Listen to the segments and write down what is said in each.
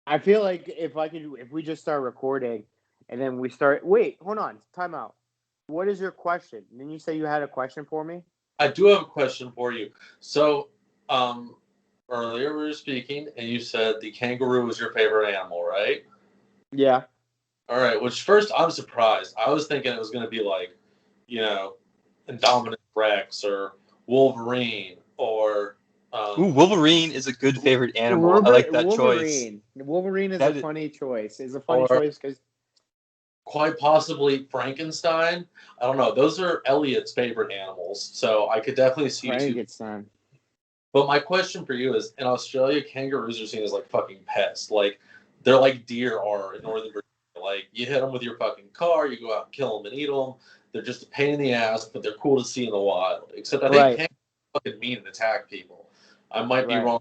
I feel like if we just start recording, and then we start. Wait, hold on, time out. What is your question? Didn't you say you had a question for me? I do have a question for you. So, um, earlier we were speaking, and you said the kangaroo was your favorite animal, right? Yeah. All right. Which first I'm surprised. I was thinking it was going to be like, you know, Indominus Rex or Wolverine or Ooh, um, Wolverine is a good favorite animal. I like that choice. Wolverine. Wolverine is a That is, funny choice. Is a funny or choice because quite possibly Frankenstein. I don't know. Those are Elliot's favorite animals, so I could definitely see you two. Frankenstein. But my question for you is: in Australia, kangaroos are seen as like fucking pests. Like they're like deer are in Northern Virginia. Like you hit them with your fucking car, you go out and kill them and eat them. They're just a pain in the ass, but they're cool to see in the wild. Except I think Right. kangaroos fucking mean and attack people. I might be Right. wrong,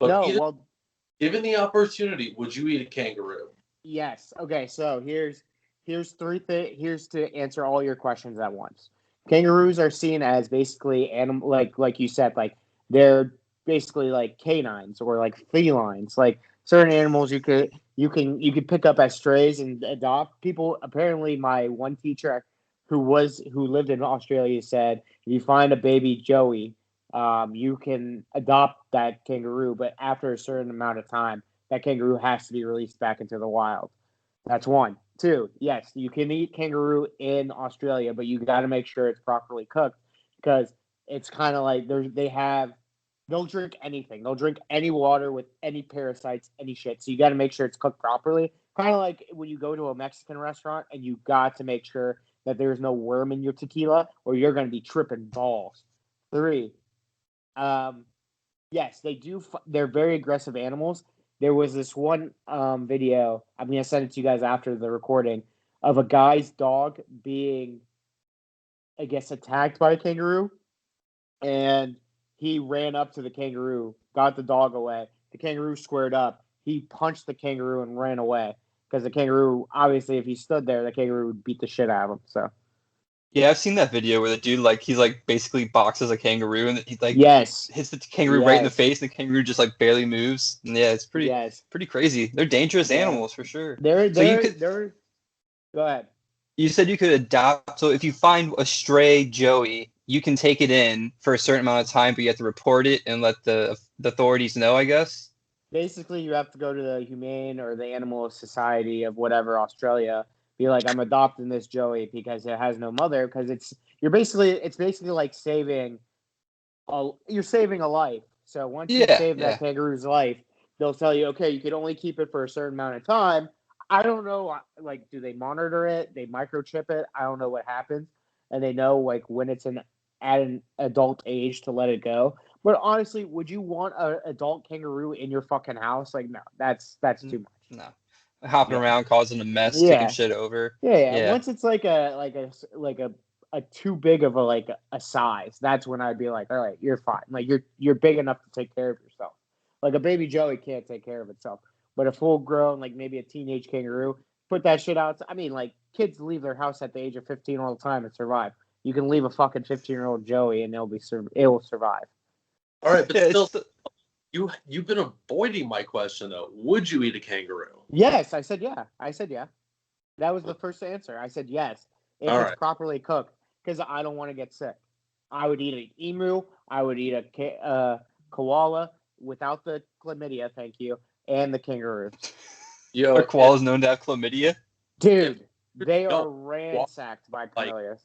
but No. either Well. given the opportunity, would you eat a kangaroo? Yes. Okay. So here's three things. Here's to answer all your questions at once. Kangaroos are seen as basically animal, like you said, like they're basically like canines or like felines, like certain animals you could pick up as strays and adopt. People apparently, my one teacher who lived in Australia said if you find a baby joey, you can adopt that kangaroo, but after a certain amount of time that kangaroo has to be released back into the wild. That's one. Two, yes, you can eat kangaroo in Australia, but you got to make sure it's properly cooked because it's kind of like they'll drink anything. They'll drink any water with any parasites, any shit. So you got to make sure it's cooked properly. Kind of like when you go to a Mexican restaurant and you got to make sure that there's no worm in your tequila or you're going to be tripping balls. Three, um, yes, they do. They're very aggressive animals. There was this one video. I'm gonna send it to you guys after the recording of a guy's dog being, I guess, attacked by a kangaroo, and he ran up to the kangaroo, got the dog away. The kangaroo squared up. He punched the kangaroo and ran away because the kangaroo, obviously, if he stood there, the kangaroo would beat the shit out of him. So yeah, I've seen that video where the dude he's like basically boxes a kangaroo and he like yes, hits the kangaroo right in the yes, face and the kangaroo just like barely moves. And yeah, it's yes, pretty crazy. They're dangerous yeah. animals for sure. They're So you they're could they're. Go ahead. you said you could adopt. So if you find a stray joey, you can take it in for a certain amount of time, but you have to report it and let the authorities know, I guess. Basically you have to go to the humane or the animal society of whatever Australia, be like, I'm adopting this joey because it has no mother, because it's basically like you're saving a life. So once you Yeah, save that yeah. kangaroo's life, they'll tell you, okay, you can only keep it for a certain amount of time. I don't know, like, do they monitor it? They microchip it? I don't know what happens, and they know like when it's at an adult age to let it go. But honestly, would you want an adult kangaroo in your fucking house? Like, no, that's too much. No. Hopping Yeah. around, causing a mess, kicking Yeah, shit over. yeah. Yeah. Once it's like a too big of a size, that's when I'd be like, all right, you're fine. Like you're big enough to take care of yourself. Like a baby joey can't take care of itself, but a full grown, like maybe a teenage kangaroo, put that shit out. I mean, like kids leave their house at the age of 15 all the time and survive. You can leave a fucking 15-year-old joey and it will survive. All right, but Yeah, still, you've been avoiding my question though. Would you eat a kangaroo? Yes, I said yeah. I said yeah. That was the first answer. I said yes if All it's right. properly cooked because I don't want to get sick. I would eat an emu. I would eat a koala without the chlamydia, thank you, and the kangaroo. are Yo, koalas known to have chlamydia? if Dude, they no, are ransacked by like chlamydia.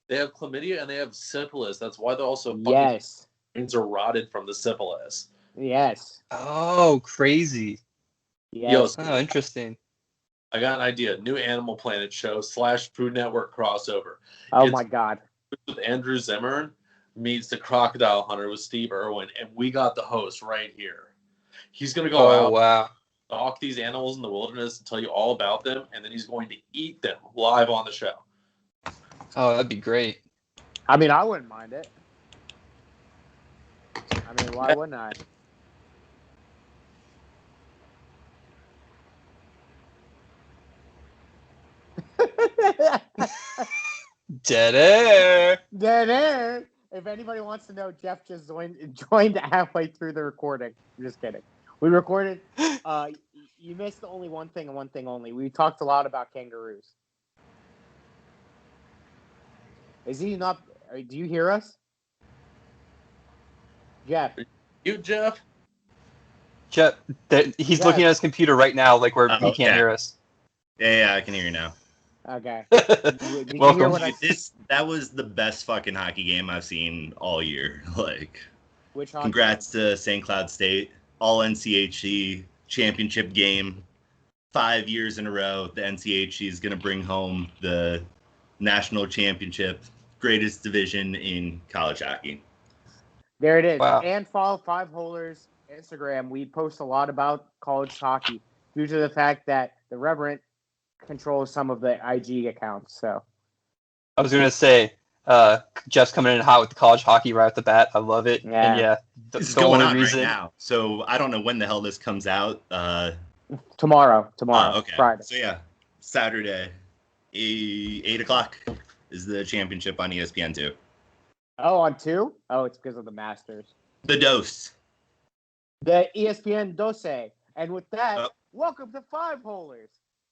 they have chlamydia and they have syphilis. That's why they're also fucking Yes, brains are rotted from the syphilis. yes, Oh, crazy. Yo, yes, Oh, dude. interesting. I got an idea. New Animal Planet show / Food Network crossover. Oh It's my god. with Andrew Zimmern meets the Crocodile Hunter with Steve Irwin, and we got the host right here. He's gonna go Oh, out, wow. stalk these animals in the wilderness, and tell you all about them, and then he's going to eat them live on the show. Oh, that'd be great. I mean, I wouldn't mind it. I mean, why wouldn't I? Dead air. Dead air. If anybody wants to know, Jeff just joined halfway through the recording. I'm just kidding. We recorded. Uh, You missed only one thing and one thing only. We talked a lot about kangaroos. Is he not? Do you hear us, Jeff? You, Jeff? Jeff, he's Jeff. looking at his computer right now, like where he can't yeah. hear us. Yeah, I can hear you now. Okay. Did you hear Welcome. what I? That was the best fucking hockey game I've seen all year. Like, Which hockey congrats to St. Cloud State, all NCHC championship game. 5 years in a row, the NCHC is going to bring home the national championship, greatest division in college hockey. There it is. Wow. And follow Five Holers Instagram. We post a lot about college hockey due to the fact that the Reverend controls some of the IG accounts. So I was gonna say, Jeff's coming in hot with the college hockey right off the bat. I love it. Yeah. And yeah, This is the going only on reason. right now. So I don't know when the hell this comes out. tomorrow, Okay. Friday. So yeah, Saturday, 8 o'clock is the championship on ESPN2. Oh, on 2? Oh, it's because of the Masters. The Dose. The ESPN Dose. And with that, Oh. welcome to Five Holers,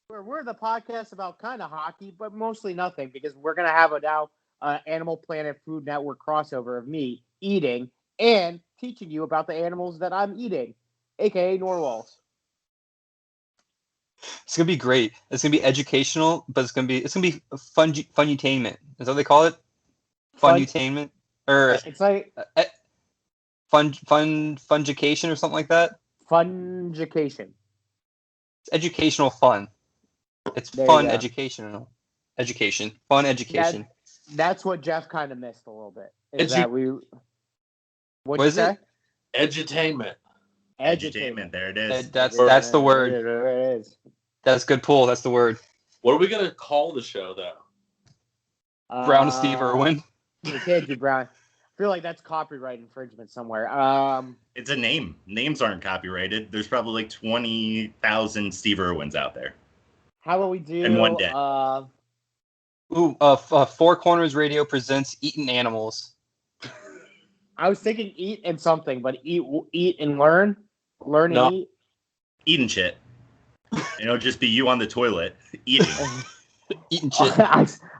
where we're the podcast about kind of hockey, but mostly nothing, because we're going to have a now Animal Planet Food Network crossover of me eating and teaching you about the animals that I'm eating, a.k.a. narwhals. It's gonna be great. It's gonna be educational, but it's gonna be funutainment. Is that what they call it? Funutainment or It's like fungication or something like that. fungication. It's educational fun. It's There you fun go. Education. Fun education. That's what Jeff kind of missed a little bit. Is Edu- that we? What'd What you is say? it? Edutainment. Edutainment. There it is. That's the word. There it is. That's good pull. That's the word. What are we gonna call the show though? Brown Steve Irwin. You can't do Brown. I feel like that's copyright infringement somewhere. It's a name. Names aren't copyrighted. There's probably like 20,000 Steve Irwins out there. How about we do? In one day. Four Corners Radio presents Eaten Animals. I was thinking eat and something, but eat and learn, learn and No. eat. Eating shit. And it'll just be you on the toilet eating. Eating shit.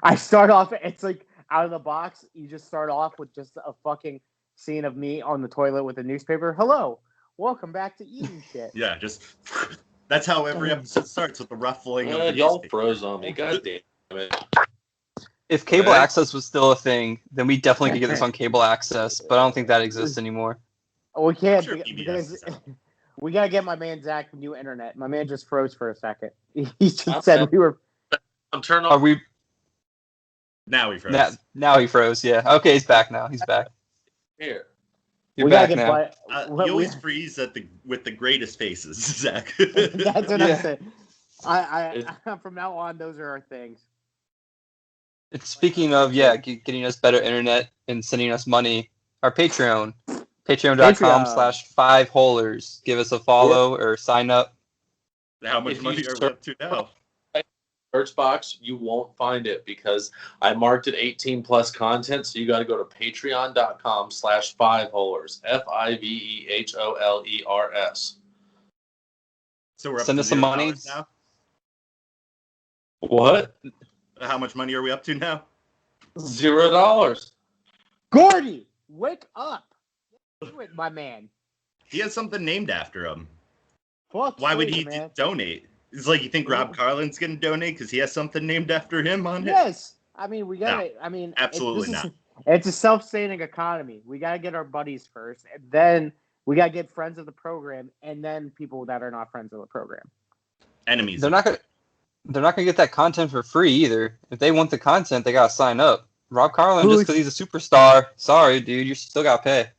I start off. It's like out of the box. You just start off with just a fucking scene of me on the toilet with a newspaper. Hello, welcome back to eating shit. Yeah, just that's how every episode starts, with the ruffling of the Y'all newspaper. froze on me. God damn it. If cable Right. access was still a thing, then we definitely could get this on cable access, but I don't think that exists anymore. We can't Sure, because PBS is out. we gotta get my man Zach new internet. My man just froze for a second. He just Okay. said we were. I'm turning Are off we Now we froze. now he froze, yeah. Okay, he's back now. He's back. here. You're we back gotta now. get. You always freeze with the greatest faces, Zach. That's what Yeah. I said. I from now on, those are our things. It's speaking of getting us better internet and sending us money, our Patreon. Patreon.com/5holers. Give us a follow or sign up. How much If you money are we start- up to now? Search box, you won't find it because I marked it 18 plus content. So you got to go to patreon.com/5holers. FIVEHOLERS. So we're up Send to us some money. $0 now. What? How much money are we up to now? $0. Gordy, wake up! Do it, my man. He has something named after him. Fuck Why would you, he man. donate? It's like, you think Rob Carlin's gonna donate because he has something named after him on it? Yes, I mean we gotta. I mean, absolutely this is- not. It's a self-sustaining economy. We gotta get our buddies first, and then we gotta get friends of the program, and then people that are not friends of the program. Enemies. They're not gonna get that content for free either. If they want the content, they gotta sign up. Rob Carlin, just because he's a superstar, sorry, dude, you still gotta pay.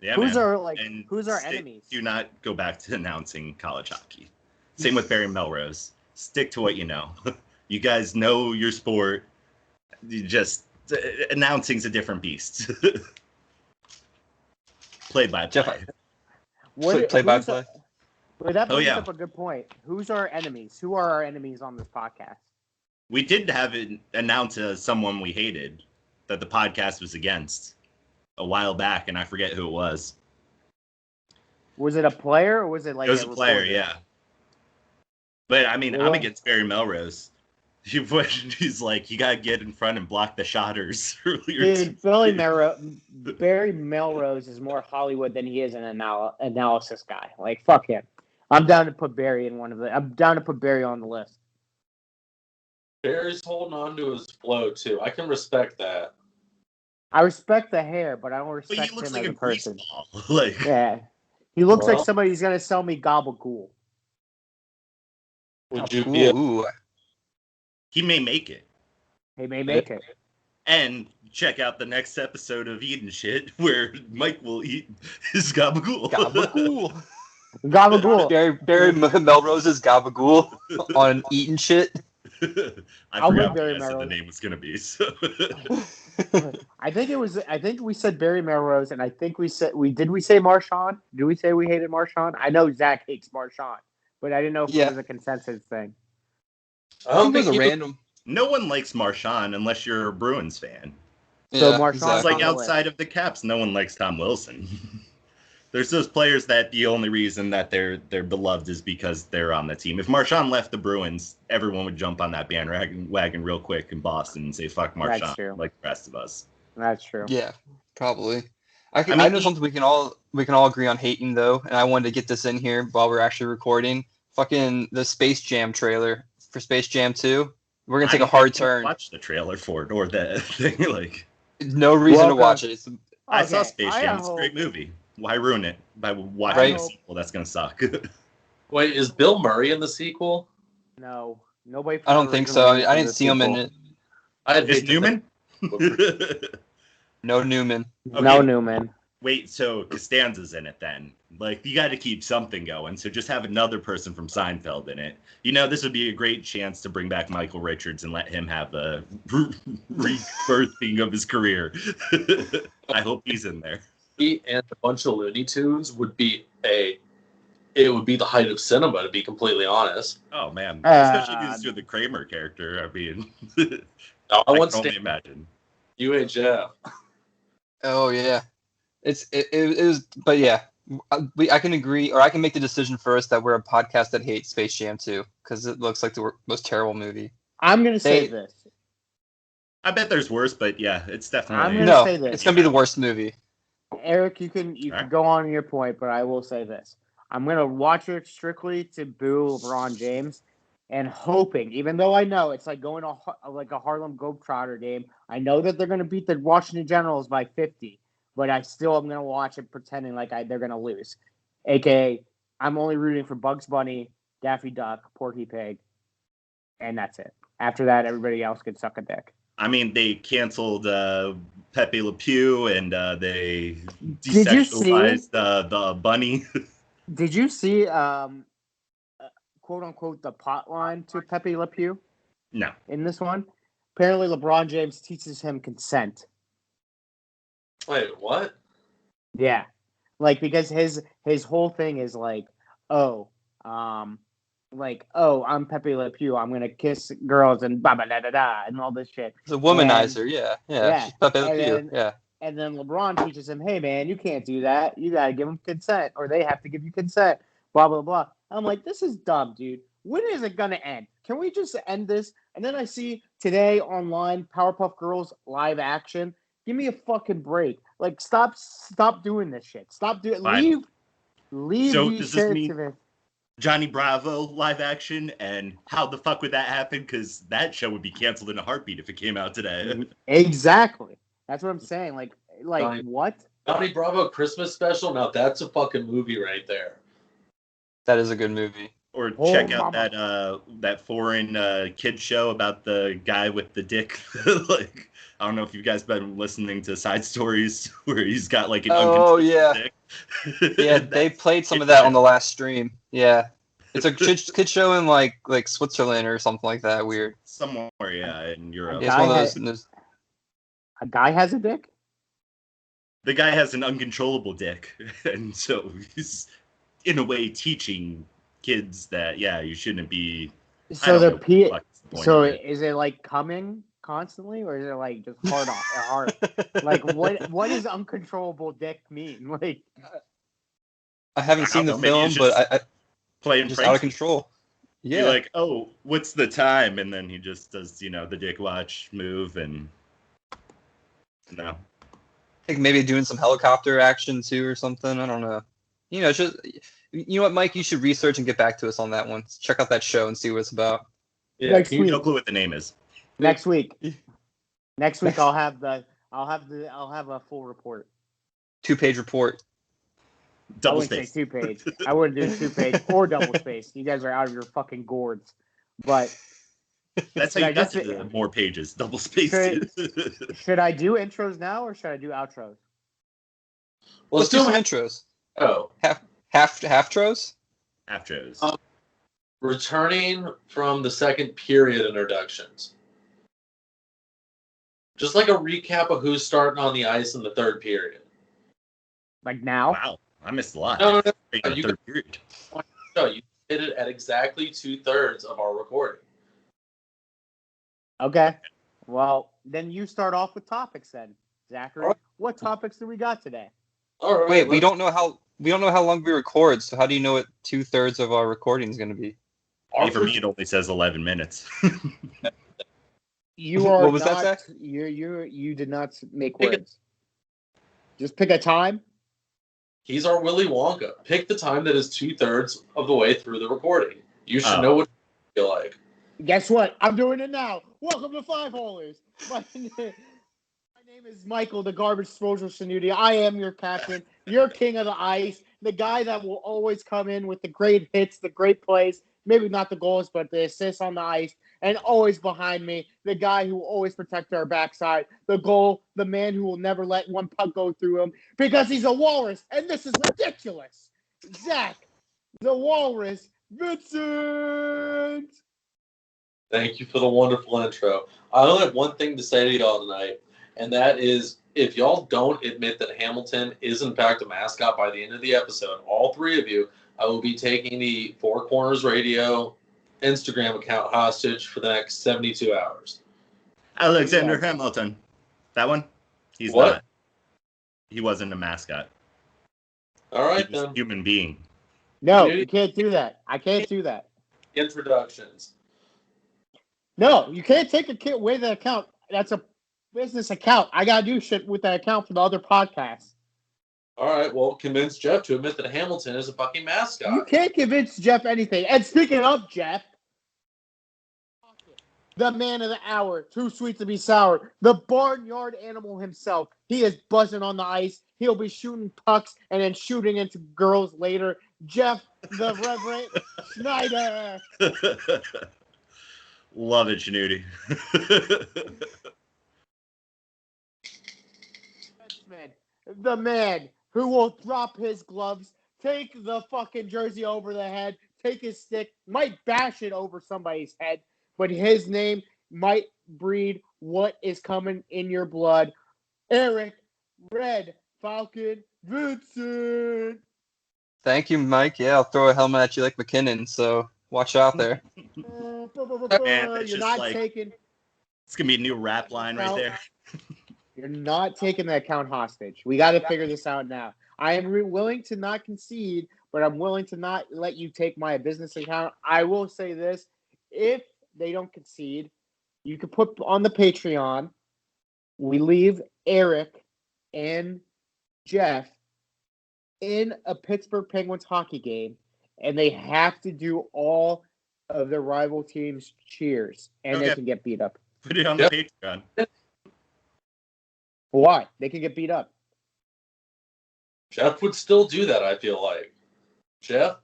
Yeah, Who's man. our And who's our stick- enemies? Do not go back to announcing college hockey. Same with Barry Melrose. Stick to what you know. You guys know your sport. You just announcing's a different beast. Play by Jeff, play. play by play. Wait, that brings yeah. up a good point. Who's our enemies? Who are our enemies on this podcast? We did have it announced as someone we hated that the podcast was against a while back, and I forget who it was. Was it a player or was it like It was a player, reporter? yeah. But I mean, Well, I'm against Barry Melrose. He's like, you gotta get in front and block the shotters earlier. dude, Barry Melrose is more Hollywood than he is an analysis guy. Like, fuck him. I'm down to put Barry I'm down to put Barry on the list. Barry's holding on to his flow too. I can respect that. I respect the hair, but I don't But respect he looks him like as a a person. greaseball. Like, Yeah. He looks like Well- somebody who's gonna sell me gabagool. Would you be? Ooh. he may make it. He may make it. And check out the next episode of Eating Shit, where Mike will eat his gabagool. Gabagool. Gabagool. Barry Melrose's Gabagool on eating shit. I I'll forgot leave what Barry I said the Melrose. name was gonna be. So. I think we said Barry Melrose, and I think we say Marshawn? Did we say we hated Marshawn? I know Zach hates Marshawn, but I didn't know if it Yeah. was a consensus thing. I I don't think it was think a he random. No one likes Marshawn unless you're a Bruins fan. So Yeah, Marshawn's It's exactly. like on the outside of the Caps, no one likes Tom Wilson. There's those players that the only reason that they're beloved is because they're on the team. If Marshawn left the Bruins, everyone would jump on that bandwagon real quick in Boston and say fuck That's Marshawn, true. like the rest of us. That's true. Yeah, probably. I I mean, know something we can all agree on hating though, and I wanted to get this in here while we're actually recording. Fucking the Space Jam trailer for Space Jam 2. We're gonna take a hard turn. Watch the trailer for it or the thing. Like, No reason to Welcome. watch it. It's, I saw Okay, Space I Jam. It's a hope- great movie. Why ruin it by watching Right. the sequel? That's gonna suck. Wait, is Bill Murray in the sequel? No, nobody. I don't think so. I didn't see him in it. I'd Is hate to Newman? No Newman. No Okay. Newman. Wait, so Costanza's in it then? Like, you got to keep something going. So just have another person from Seinfeld in it. You know, this would be a great chance to bring back Michael Richards and let him have a rebirthing of his career. I hope he's in there. He and a bunch of Looney Tunes would be it would be the height of cinema, to be completely honest. Oh man, especially if he's doing the Kramer character. I mean, I I want can only to imagine. UHF. Oh yeah. It was, but yeah, I can agree, or I can make the decision first that we're a podcast that hates Space Jam 2 because it looks like the most terrible movie. I'm gonna say They- this. I bet there's worse, but yeah, it's I'm definitely. gonna No, say this. it's gonna be the worst movie. Eric, you can Alright. go on your point, but I will say this: I'm gonna watch it strictly to boo LeBron James, and hoping, even though I know it's like going to like a Harlem Globetrotter game, I know that they're gonna beat the Washington Generals by 50, but I still am gonna watch it pretending like they're gonna lose. AKA, I'm only rooting for Bugs Bunny, Daffy Duck, Porky Pig, and that's it. After that, everybody else can suck a dick. I mean, they canceled Pepe Le Pew and they Did you see- desexualized the bunny. Did you see quote unquote the plot line to Pepe Le Pew No. in this one? Apparently, LeBron James teaches him consent. Wait, what? Yeah, like because his whole thing is like, I'm Pepe Le Pew. I'm gonna kiss girls and blah blah da da da and all this shit. It's a womanizer, yeah. Yeah, She's Pepe Le and Pew, then- yeah. And then LeBron teaches him, hey, man, you can't do that. You got to give them consent, or they have to give you consent, blah, blah, blah. I'm like, this is dumb, dude. When is it going to end? Can we just end this? And then I see today online, Powerpuff Girls live action. Give me a fucking break. Like, stop doing this shit. Stop doing Fine. Leave So these does this shit mean- to me. Johnny Bravo live action, and how the fuck would that happen? Because that show would be canceled in a heartbeat if it came out today. Exactly. That's what I'm saying. Like Fine. what? Johnny Bravo Christmas special? Now that's a fucking movie right there. That is a good movie. Or Oh, check out mama. that foreign kid show about the guy with the dick. Like, I don't know if you guys been listening to Side Stories where he's got like an Oh, uncontrollable yeah. dick. Yeah, they played some of that on the last stream. Yeah. It's a kid show in like Switzerland or something like that. Weird. Somewhere, yeah, in Europe. Yeah, it's one of Guy those. A guy has a dick? The guy has an uncontrollable dick, and so he's in a way teaching kids that you shouldn't be. I So don't the know what the fuck is the point So of it. is it like coming constantly, or is it like just hard? Like what does uncontrollable dick mean? Like I haven't I seen the don't know, maybe film, it's but just I playing just out of pranks. control. Yeah. You're like, oh, what's the time? And then he just does, the dick watch move and no. I think maybe doing some helicopter action too or something. I don't know. It's just what, Mike, you should research and get back to us on that one. Check out that show and see what it's about. Yeah. Next You week. no clue what the name is. Next week. Next week I'll have a full report. 2-page report. Double I wouldn't space. say 2-page. I wouldn't do 2-page or double space. You guys are out of your fucking gourds. But That's how Should I you got just- to the more pages. Double space. should I do intros now or should I do outros? Let's do some intros. Oh, Half tros. Astros. returning from the second period introductions. Just like a recap of who's starting on the ice in the third period. Like now? Wow, I missed a lot. No. In the You third period. So you hit it at exactly 2/3 of our recording. Okay. Well, then you start off with topics then, Zachary. All right. What topics do we got today? All right. Wait, we don't know how long we record. So how do you know what 2/3 of our recording is going to be? For me, it only says 11 minutes. You are What was not, that, Zach? You did not make Pick a- words. Just pick a time. He's our Willy Wonka. Pick the time that is 2/3 of the way through the recording. You should Oh. know what you feel like. Guess what? I'm doing it now. Welcome to Five Holers. My name is Michael, the garbage disposal Sanuti. I am your captain, your king of the ice, the guy that will always come in with the great hits, the great plays, maybe not the goals, but the assists on the ice, and always behind me, the guy who will always protect our backside, the goal, the man who will never let one puck go through him because he's a walrus, and this is ridiculous. Zach, the walrus, Vincent. Thank you for the wonderful intro. I only have one thing to say to y'all tonight, and that is if y'all don't admit that Hamilton is in fact a mascot by the end of the episode, all three of you, I will be taking the Four Corners Radio Instagram account hostage for the next 72 hours. Alexander Yes. Hamilton. That one? He's What? not. He wasn't a mascot. All right, He was a then. human being. No, Dude. you can't do that. I can't do that. Introductions. No, you can't take away the account. That's a business account. I gotta do shit with that account for the other podcasts. All right, well, convince Jeff to admit that Hamilton is a fucking mascot. You can't convince Jeff anything. And speaking of Jeff, the man of the hour, too sweet to be sour, the barnyard animal himself. He is buzzing on the ice. He'll be shooting pucks and then shooting into girls later. Jeff, the Reverend Schneider. Love it, Schnuty. The man who will drop his gloves, take the fucking jersey over the head, take his stick, might bash it over somebody's head, but his name might breed what is coming in your blood. Eric Red Falcon Vincent. Thank you, Mike. Yeah, I'll throw a helmet at you like McKinnon. So watch out there. Man, it's You're just not like- taking. It's going to be a new rap line right there. You're not taking the account hostage. We got to figure this out now. I am willing to not concede, but I'm willing to not let you take my business account. I will say this. If they don't concede, you can put on the Patreon, we leave Eric and Jeff in a Pittsburgh Penguins hockey game, and they have to do all of their rival teams' cheers, and they Okay. can get beat up. Put it on Yep. the Patreon. Why? They can get beat up. Jeff would still do that, I feel like. Jeff?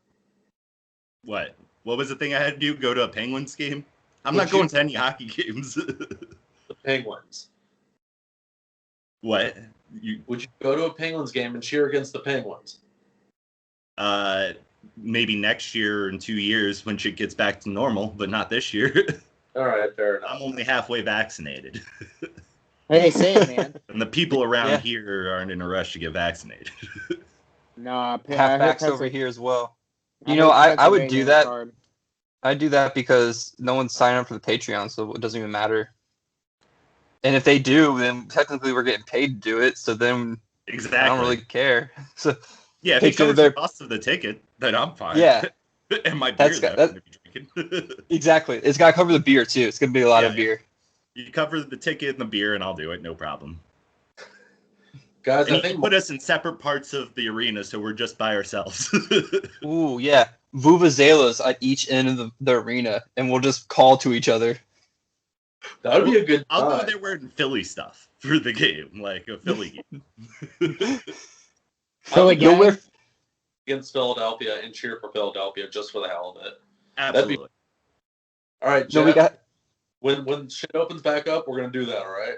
What? What was the thing I had to do? Go to a Penguins game? I'm Would not going you- to any hockey games. The Penguins. What? Would you go to a Penguins game and cheer against the Penguins? Maybe next year or in 2 years when shit gets back to normal, but not this year. All right, fair enough. I'm only halfway vaccinated. Hey, say it, man. And the people around Yeah. here aren't in a rush to get vaccinated. No, Halfbacks over here as well. You know, I would do that. I do that because no one's signed up for the Patreon, so it doesn't even matter. And if they do, then technically we're getting paid to do it. So then Exactly. I don't really care. So Yeah, if it Picture covers the their- cost of the ticket, then I'm fine. Yeah. And my beer That's that I'm that- gonna be drinking. drinking. Exactly. It's got to cover the beer, too. It's going to be a lot of beer. You cover the ticket and the beer, and I'll do it. No problem. Guys, And I you think can put us in separate parts of the arena so we're just by ourselves. Ooh, yeah. Vuvuzelas at each end of the arena, and we'll just call to each other. that would be a good I'll go time. there wearing Philly stuff for the game, like a Philly game. Philly You'll wear against Philadelphia and cheer for Philadelphia just for the hell of it. Absolutely. All right, Jeff, No, we got. when shit opens back up, we're gonna do that. All right.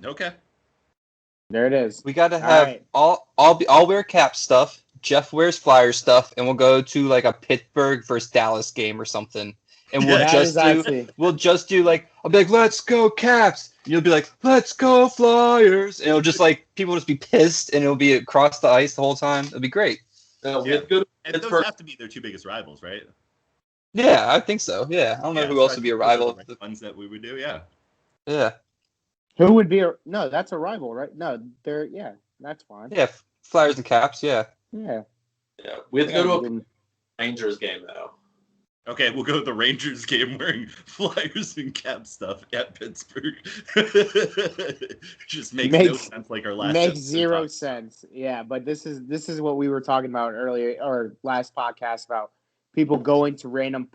Okay. There it is. We got to have right. I'll wear Cap stuff. Jeff wears Flyers stuff, and we'll go to like a Pittsburgh versus Dallas game or something. And we'll Yeah, just do like I'll be like, let's go Caps. And you'll be like, let's go Flyers. And it'll just like people will just be pissed, and it'll be across the ice the whole time. It'll be great. No, we Yeah. have to go to And those Pittsburgh. have to be their two biggest rivals, right? Yeah, I think so. Yeah, I don't know who so else I would be a think those are rival. the right ones that we would do, yeah. Yeah, Who would be no? That's a rival, right? No, they're that's fine. yeah, Flyers and Caps. Yeah. Yeah. Yeah, we have to go to Yeah, a Rangers game though. Okay, we'll go to the Rangers game wearing Flyers and Cap stuff at Pittsburgh. Just makes no sense like our last makes episode zero talked. sense. Yeah, but this is what we were talking about earlier or last podcast about people going to random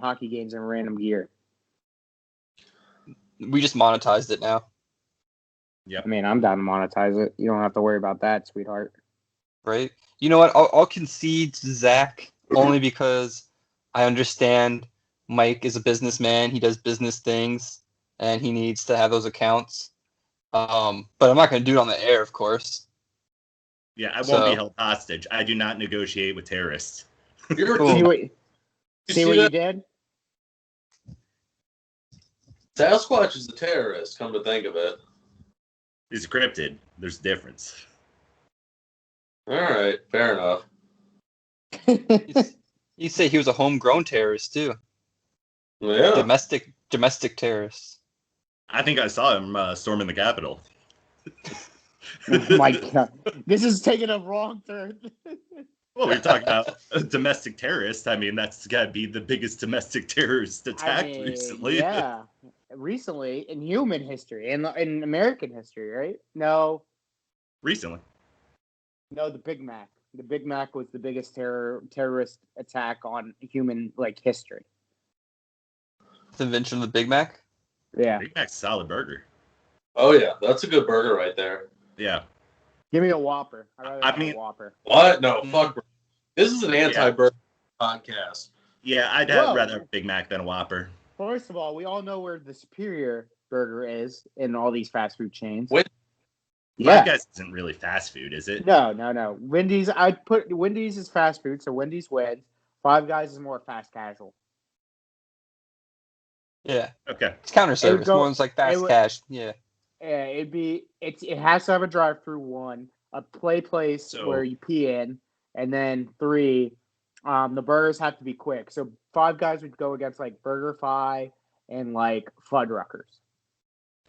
hockey games in random gear. We just monetized it now, I mean, I'm down to monetize it. You don't have to worry about that, sweetheart. right? You know what? I'll concede to Zach only because I understand Mike is a businessman. He does business things, and he needs to have those accounts. But I'm not going to do it on the air, of course. Yeah, I won't So- be held hostage. I do not negotiate with terrorists. You're Cool. See what You see see what you that? did? Sasquatch is a terrorist. Come to think of it. It's cryptid. There's a difference. All right, fair enough. You say he was a homegrown terrorist too, Yeah. domestic terrorist. I think I saw him storming the Capitol. Oh my God, this is taking a wrong turn. Well, we're talking about a domestic terrorist. I mean, that's got to be the biggest domestic terrorist attack recently. Yeah, recently in human history, in American history, right? No, Recently. the Big Mac. The Big Mac was the biggest terrorist attack on human history. The invention of the Big Mac. Yeah, Big Mac's a solid burger. Oh yeah, that's a good burger right there. Yeah. give me a Whopper. I'd rather I have mean- a Whopper. What? No, Mm. fuck. This is an anti-burger podcast. Yeah, I'd Whoa. rather have a Big Mac than a Whopper. First of all, we all know where the superior burger is in all these fast food chains. Wait. Yeah. Five Guys isn't really fast food, is it? No. Wendy's. I'd put Wendy's is fast food, so Wendy's wins. Five Guys is more fast casual. Yeah, Okay. it's counter service. go- More one's like fast it would- cash. Yeah. Yeah, it has to have a drive-through one, a play place So- where you pee in, and then 3, the burgers have to be quick. So Five Guys would go against BurgerFi and Fuddruckers.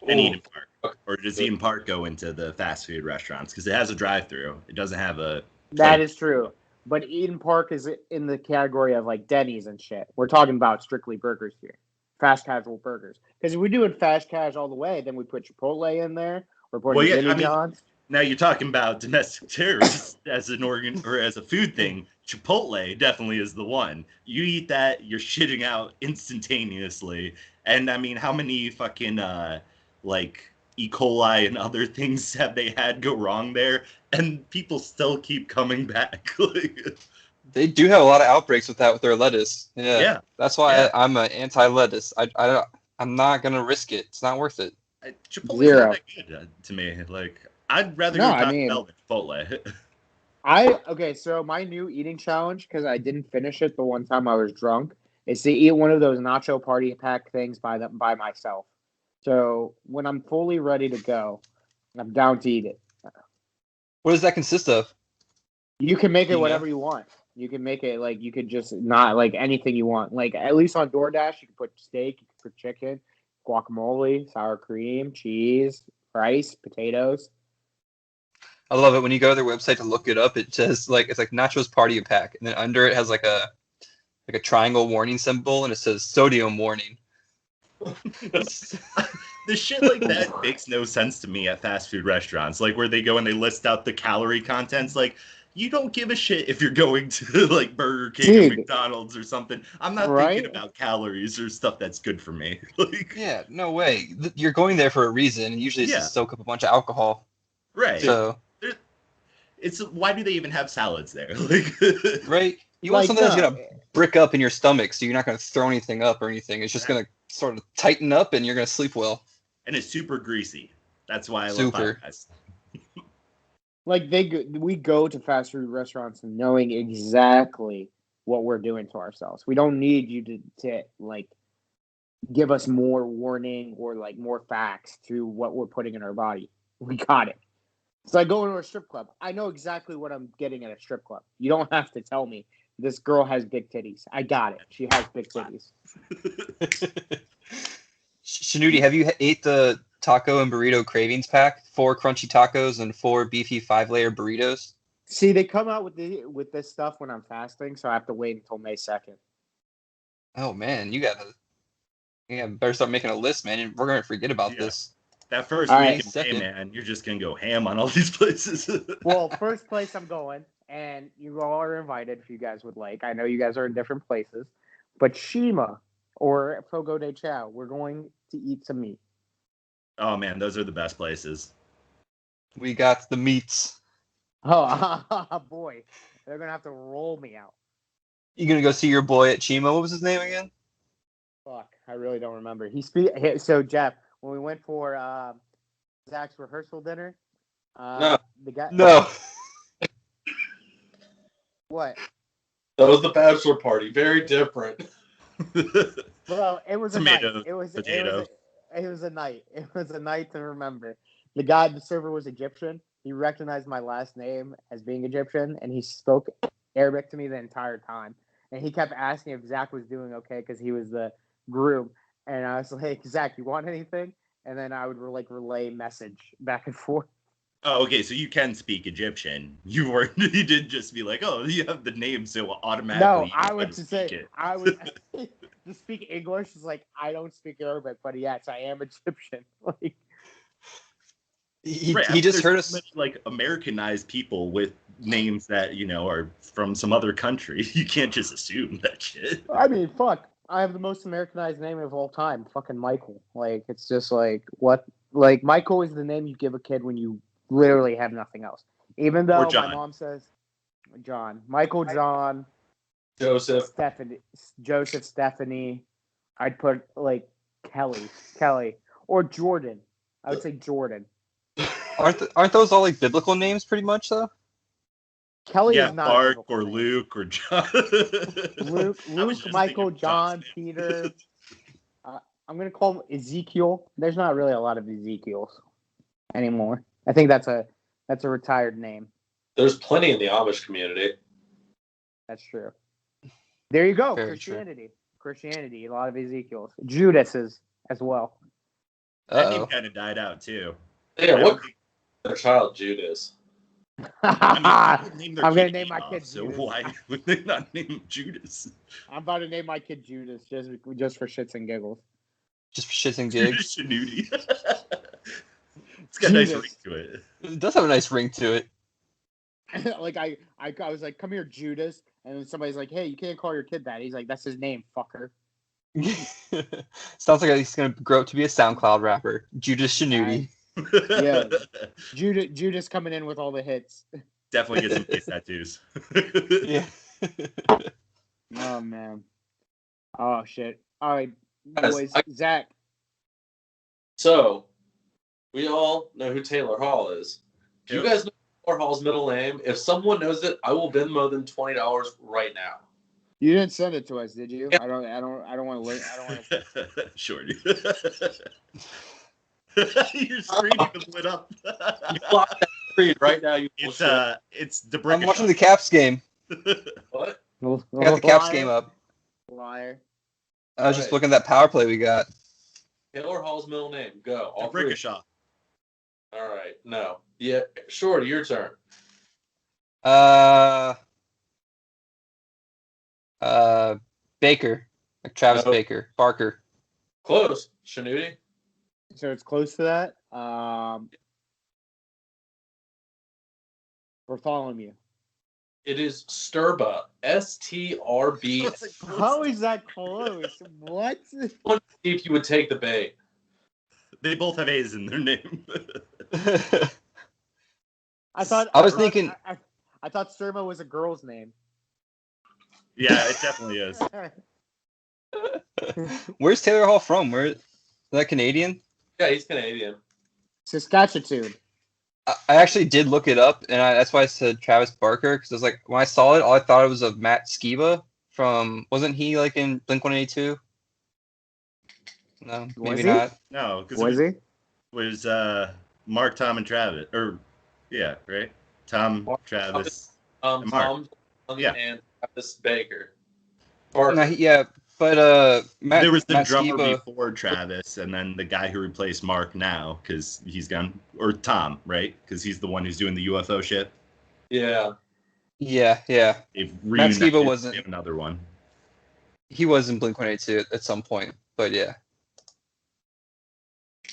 And Ooh. Eden Park. Or does Eden Park go into the fast food restaurants? Because it has a drive-through. It doesn't have a. That is true. But Eden Park is in the category of Denny's and shit. We're talking about strictly burgers here. Fast casual burgers. Because if we're doing fast cash all the way, then we put Chipotle in there. We're putting Well, yeah, Jimmy I mean- John's. Now you're talking about domestic terrorists as an organ or as a food thing. Chipotle definitely is the one. You eat that, you're shitting out instantaneously. And I mean, how many fucking E. coli and other things have they had go wrong there? And people still keep coming back. They do have a lot of outbreaks with their lettuce. Yeah. Yeah. That's why Yeah. I'm an anti-lettuce. I'm not gonna risk it. It's not worth it. Chipotle's Zero. not that good to me. I'd rather No, go I Taco mean- Bell than Chipotle. Okay, so my new eating challenge, because I didn't finish it the one time I was drunk, is to eat one of those nacho party pack things by myself. So when I'm fully ready to go, I'm down to eat it. What does that consist of? You can make it Yeah. whatever you want. You can make it you could just not anything you want. At least on DoorDash, you can put steak, you can put chicken, guacamole, sour cream, cheese, rice, potatoes. I love it when you go to their website to look it up. It says it's like nachos party pack, and then under it has like a triangle warning symbol, and it says sodium warning. The shit like that makes no sense to me at fast food restaurants, like where they go and they list out the calorie contents. Like, you don't give a shit if you're going to like Burger King or McDonald's or something. I'm not thinking about calories or stuff that's good for me. Like, yeah, no way. You're going there for a reason, and usually it's to soak up a bunch of alcohol. Right. So it's why do they even have salads there? Like, right. You want something that's gonna brick up in your stomach, so you're not gonna throw anything up or anything. It's just gonna sort of tighten up, and you're gonna sleep well. And it's super greasy. That's why I love Five Guys. Like we go to fast food restaurants knowing exactly what we're doing to ourselves. We don't need you to like give us more warning or like more facts to what we're putting in our body. We got it. It's like going to a strip club. I know exactly what I'm getting at a strip club. You don't have to tell me this girl has big titties. I got it. She has big titties. Shanudi, have you ate the taco and burrito cravings pack? 4 crunchy tacos and 4 beefy 5-layer burritos. See, they come out with this stuff when I'm fasting, so I have to wait until May 2nd. Oh man, you better start making a list, man. We're gonna forget about this. That first week in May, man, you're just gonna go ham on all these places. Well, first place I'm going, and you all are invited if you guys would like. I know you guys are in different places, but Shima or Fogo de Chao, we're going to eat some meat. Oh man, those are the best places. We got the meats. Oh boy, they're gonna have to roll me out. You gonna go see your boy at Chima? What was his name again? Fuck, I really don't remember. So Jeff, when we went for Zach's rehearsal dinner, No. the guy. No. What? That was the bachelor party. Very different. Well, it was Tomato, a night. It was potato. It was a night. It was a night to remember. The server was Egyptian. He recognized my last name as being Egyptian, and he spoke Arabic to me the entire time. And he kept asking if Zach was doing okay because he was the groom. And I was like, Zach, you want anything? And then I would relay message back and forth. Oh, okay. So you can speak Egyptian. You didn't just be like, oh, you have the name, so automatically. No, I would just say it. I would just speak English. It's like I don't speak Arabic, but yes, I am Egyptian. Like he just heard us many, like Americanized people with names that are from some other country. You can't just assume that shit. I mean, fuck. I have the most Americanized name of all time, fucking Michael. Like it's just like what? Like Michael is the name you give a kid when you literally have nothing else. Even though my mom says John, Michael, John, Joseph, Stephanie. I'd put like Kelly, or Jordan. I would say Jordan. Aren't those all like biblical names, pretty much though? Kelly is not Mark or name. Luke or John. Luke, Michael, John, Peter. I'm gonna call him Ezekiel. There's not really a lot of Ezekiels anymore. I think that's a retired name. There's plenty in the Amish community. That's true. There you go. Very Christianity. A lot of Ezekiels. Judas's as well. That name kind of died out too. Yeah, what their child Judas? I'm gonna name my kid Judas. So why would they not name him Judas? I'm about to name my kid Judas just for shits and giggles. Just for shits and gigs. Judas It's got a nice ring to it. It does have a nice ring to it. Like I was like, come here, Judas, and then somebody's like, hey, you can't call your kid that. He's like, that's his name, fucker. Sounds like he's gonna grow up to be a SoundCloud rapper, Judas Shanudi. Yeah, Judas coming in with all the hits. Definitely get some face tattoos. Yeah. Oh man. Oh shit. All right, boys. Zach. So, we all know who Taylor Hall is. Do you guys know Taylor Hall's middle name? If someone knows it, I will Venmo them $20 right now. You didn't send it to us, did you? I don't want to learn. I don't want to. Sure. Your screen even lit up. You blocked that screen right now. It's the I'm watching the Caps game. What? I got the Caps game up. Liar. I was just looking at that power play we got. Taylor Hall's middle name. Go. Brickashaw. All right. No. Yeah. Shorty, your turn. Baker. Like Travis No. Baker. Barker. Close. Shanuti. So it's close to that. We're following you. It is Sturba. STRB. How is that close? What? I want to see if you would take the bait. They both have A's in their name. I thought Sturma was a girl's name. Yeah, it definitely is. Where's Taylor Hall from? Is that Canadian? Yeah, he's Canadian. Saskatchewan. I actually did look it up, and that's why I said Travis Barker, because I was like, when I saw it, all I thought it was of Matt Skiba from, wasn't he like in Blink-182? No, maybe not. No, because it was Mark, Tom, and Travis. Right? Tom, Mark, Travis, Tom, and Travis Baker. But Matt. There was the Matt drummer Skiba, before Travis, and then the guy who replaced Mark now, because he's gone, or Tom, right? Because he's the one who's doing the UFO shit. Yeah. Yeah. They've Matt Skiba reunited wasn't. to another one. He was in Blink-182 at some point, but yeah.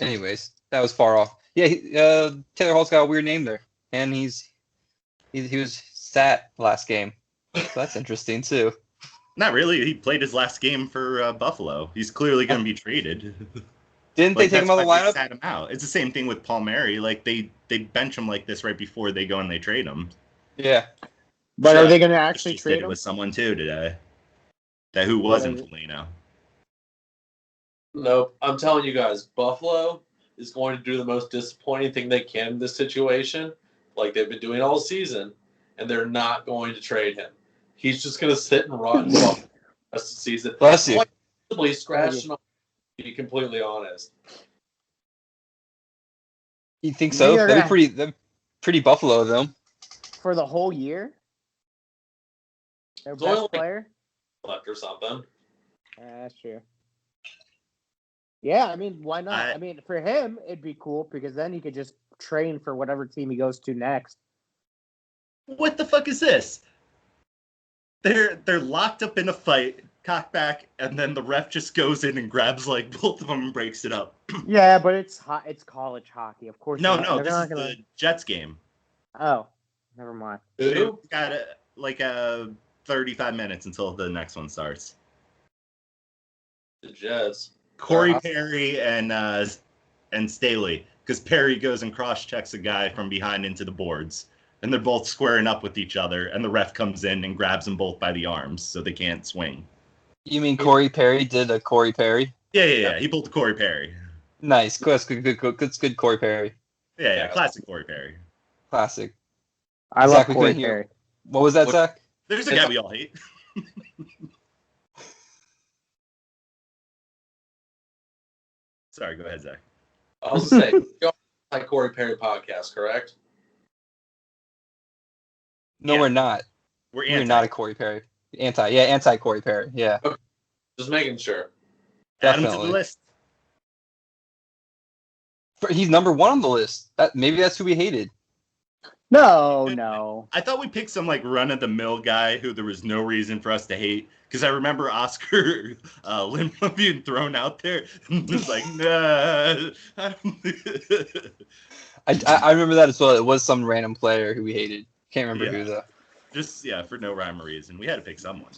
Anyways, that was far off. Yeah, Taylor Hall's got a weird name there, and he was sat last game, so that's interesting too. Not really. He played his last game for Buffalo. He's clearly going to be traded. Didn't they take him out of the lineup? Sat him out. It's the same thing with Palmieri. Like they bench him like this right before they go and they trade him. Yeah. But are they going to actually Just trade did it him? with someone too today. That who wasn't Foligno. Nope. I'm telling you guys, Buffalo is going to do the most disappointing thing they can in this situation, like they've been doing all season, and they're not going to trade him. He's just going to sit and rot and rest the season. Bless you. Quite possibly scratching off, to be completely honest. You think so? They're That'd be pretty Buffalo of them. For the whole year? Their It's only best like- player? Left or something. That's true. Yeah, I mean, why not? I I mean, for him, it'd be cool because then he could just train for whatever team he goes to next. What the fuck is this? They're locked up in a fight, cock back, and then the ref just goes in and grabs like both of them and breaks it up. Yeah, but it's college hockey, of course. No, they're this not is gonna... the Jets game. Oh, never mind. Who? They've got 35 minutes until the next one starts. The Jets. Corey Perry and Staley, because Perry goes and cross-checks a guy from behind into the boards, and they're both squaring up with each other, and the ref comes in and grabs them both by the arms so they can't swing. You mean Corey Perry did a Corey Perry? Yeah. He pulled Corey Perry. Nice. That's good Corey Perry. Yeah. Classic Corey Perry. Classic. I Zach, love we Corey couldn't hear. Perry. What was that, Zach? There's a guy we all hate. Sorry, go ahead, Zach. I was going to say, you like Corey Perry podcast, correct? No, Yeah. we're not. We're not a Corey Perry. Anti Corey Perry. Yeah. Just making sure. Add him to Definitely. the list. He's number one on the list. Maybe that's who we hated. No. I thought we picked some like run-of-the-mill guy who there was no reason for us to hate. Because I remember Oscar Lindblom being thrown out there. And it was like, nah. I remember that as well. It was some random player who we hated. Can't remember who though. Just, for no rhyme or reason. We had to pick someone.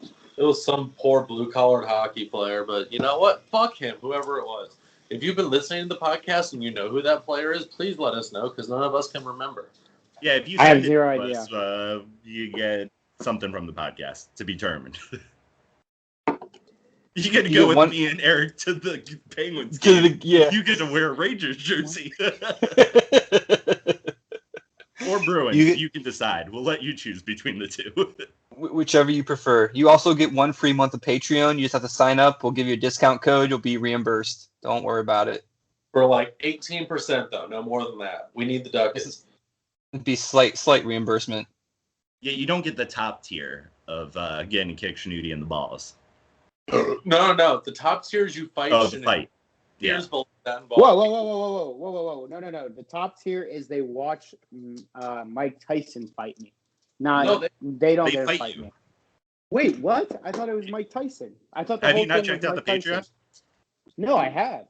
It was some poor blue-collared hockey player, but you know what? Fuck him, whoever it was. If you've been listening to the podcast and you know who that player is, please let us know, because none of us can remember. Yeah, if you I have send it zero to idea. us, you get something from the podcast to be determined. You get to You go get with one- me and Eric to the Penguins game. Yeah. You get to wear a Rangers jersey. Or Bruins. You can decide. We'll let you choose between the two. Whichever you prefer. You also get 1 free month of Patreon. You just have to sign up. We'll give you a discount code. You'll be reimbursed. Don't worry about it. For like 18%, though, no more than that. We need the ducats. It'd be slight reimbursement. Yeah, you don't get the top tier of getting to kick Shanuti in the balls. No. The top tiers you fight. Oh, the fight. Yeah. Tiers below that Whoa. involve. No. The top tier is they watch Mike Tyson fight me. No, They don't they dare fight fight you. me. Wait, what? I thought it was Mike Tyson. I thought the Have whole you not thing was checked out Mike the Patreon? Tyson. No, I have.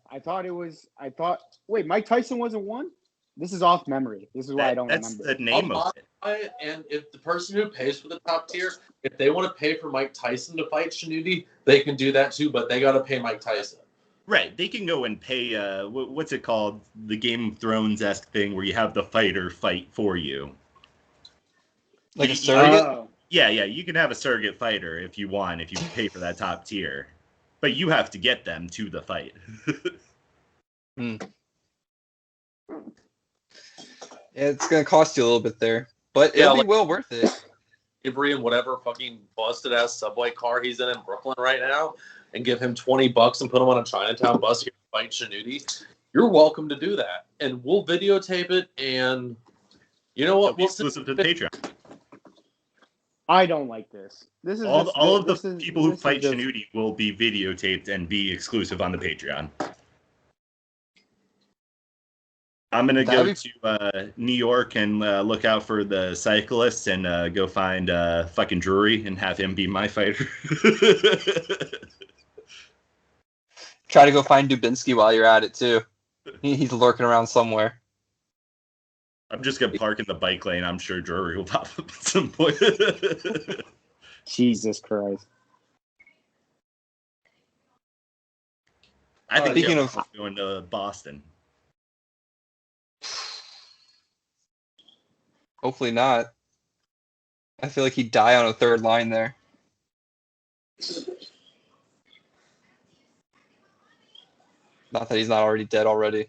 Wait, Mike Tyson wasn't one? This is off memory. This is why I don't That's remember. the name of it. And if the person who pays for the top tier, if they want to pay for Mike Tyson to fight Shannoudy, they can do that too, but they got to pay Mike Tyson. Right. They can go and pay, what's it called? The Game of Thrones-esque thing where you have the fighter fight for you. Like a surrogate? Oh. Yeah. You can have a surrogate fighter if you want, if you pay for that top tier. But you have to get them to the fight. It's going to cost you a little bit there, but it'll be well worth it. Avery in whatever fucking busted ass subway car he's in Brooklyn right now, and give him $20 and put him on a Chinatown bus here to fight Shannoudy. You're welcome to do that, and we'll videotape it. And you know what? We'll exclusive to Patreon. I don't like this. This is all of the people who fight Shannoudy will be videotaped and be exclusive on the Patreon. I'm gonna go to New York and look out for the cyclists and go find fucking Drury and have him be my fighter. Try to go find Dubinsky while you're at it too. He's lurking around somewhere. I'm just gonna park in the bike lane. I'm sure Drury will pop up at some point. Jesus Christ! I think speaking of going to Boston. Hopefully not. I feel like he'd die on a third line there. Not that he's not already dead already.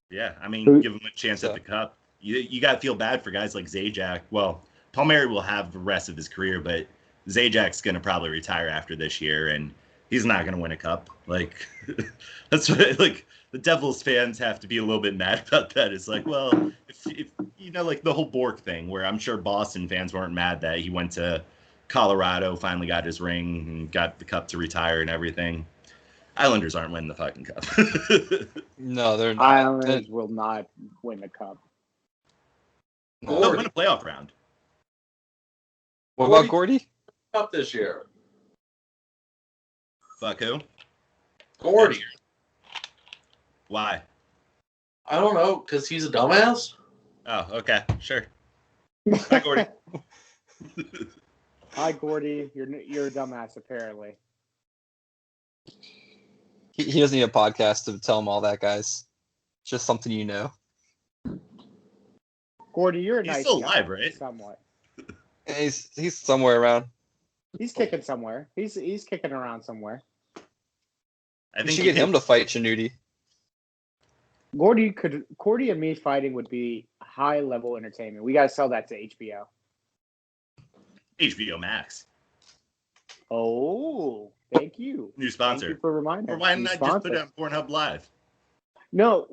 Yeah, I mean, give him a chance at the Cup. You got to feel bad for guys like Zajac. Well, Palmieri will have the rest of his career, but Zajac's going to probably retire after this year, and he's not going to win a Cup. Like, that's what, like, the Devils fans have to be a little bit mad about that. It's like, well, if you know, like the whole Bork thing, where I'm sure Boston fans weren't mad that he went to Colorado, finally got his ring, and got the Cup to retire and everything. Islanders aren't winning the fucking Cup. No, they're not. Islanders will not win the Cup. They'll win a playoff round. What about Gordy? Cup this year. Fuck who? Gordy. Why? I don't know, because he's a dumbass. Oh, okay, sure. Hi, Gordy. Hi, Gordy. You're a dumbass, apparently. He doesn't need a podcast to tell him all that, guys. It's just something you know. Gordy, you're a He's nice still guy, alive, right? Somewhat. He's somewhere around. He's kicking somewhere. He's kicking around somewhere. I You think should get him to fight Shannoudy. Gordy and me fighting would be high level entertainment. We gotta sell that to HBO. HBO Max. Oh, thank you. New sponsor. Thank you for reminding Or me. why New not just sponsor. put it on Pornhub Live? No,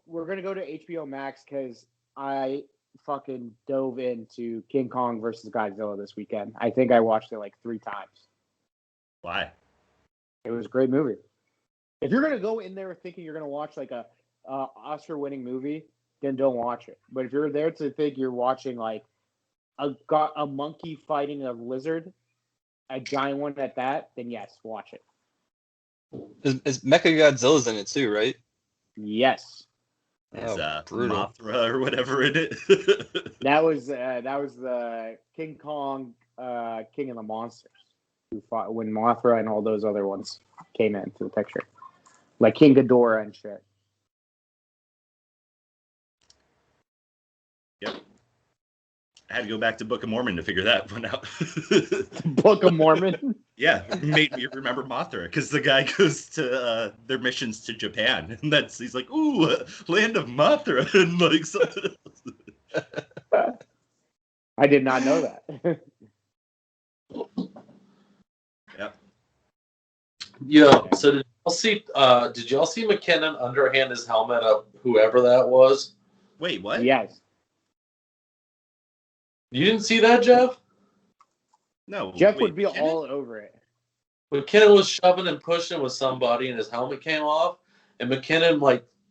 we're gonna go to HBO Max because I fucking dove into King Kong versus Godzilla this weekend. I think I watched it like 3 times. Why? It was a great movie. If you're gonna go in there thinking you're gonna watch like a Oscar-winning movie, then don't watch it. But if you're there to think you're watching like a monkey fighting a lizard, a giant one at that, then yes, watch it. Is Mechagodzilla's in it too, right? Yes, It's brutal. Mothra or whatever in it. that was the King Kong, King of the Monsters, who fought when Mothra and all those other ones came into the picture, like King Ghidorah and shit. Yep. I had to go back to Book of Mormon to figure that one out. Book of Mormon. Yeah, it made me remember Mothra because the guy goes to their missions to Japan, and he's like, "Ooh, land of Mothra," and like something else. I did not know that. Yep. Yeah. So did y'all see McKinnon underhand his helmet up whoever that was? Wait, what? Yes. You didn't see that, Jeff? No. Jeff wait, would be McKinnon? all over it. McKinnon was shoving and pushing with somebody, and his helmet came off, and McKinnon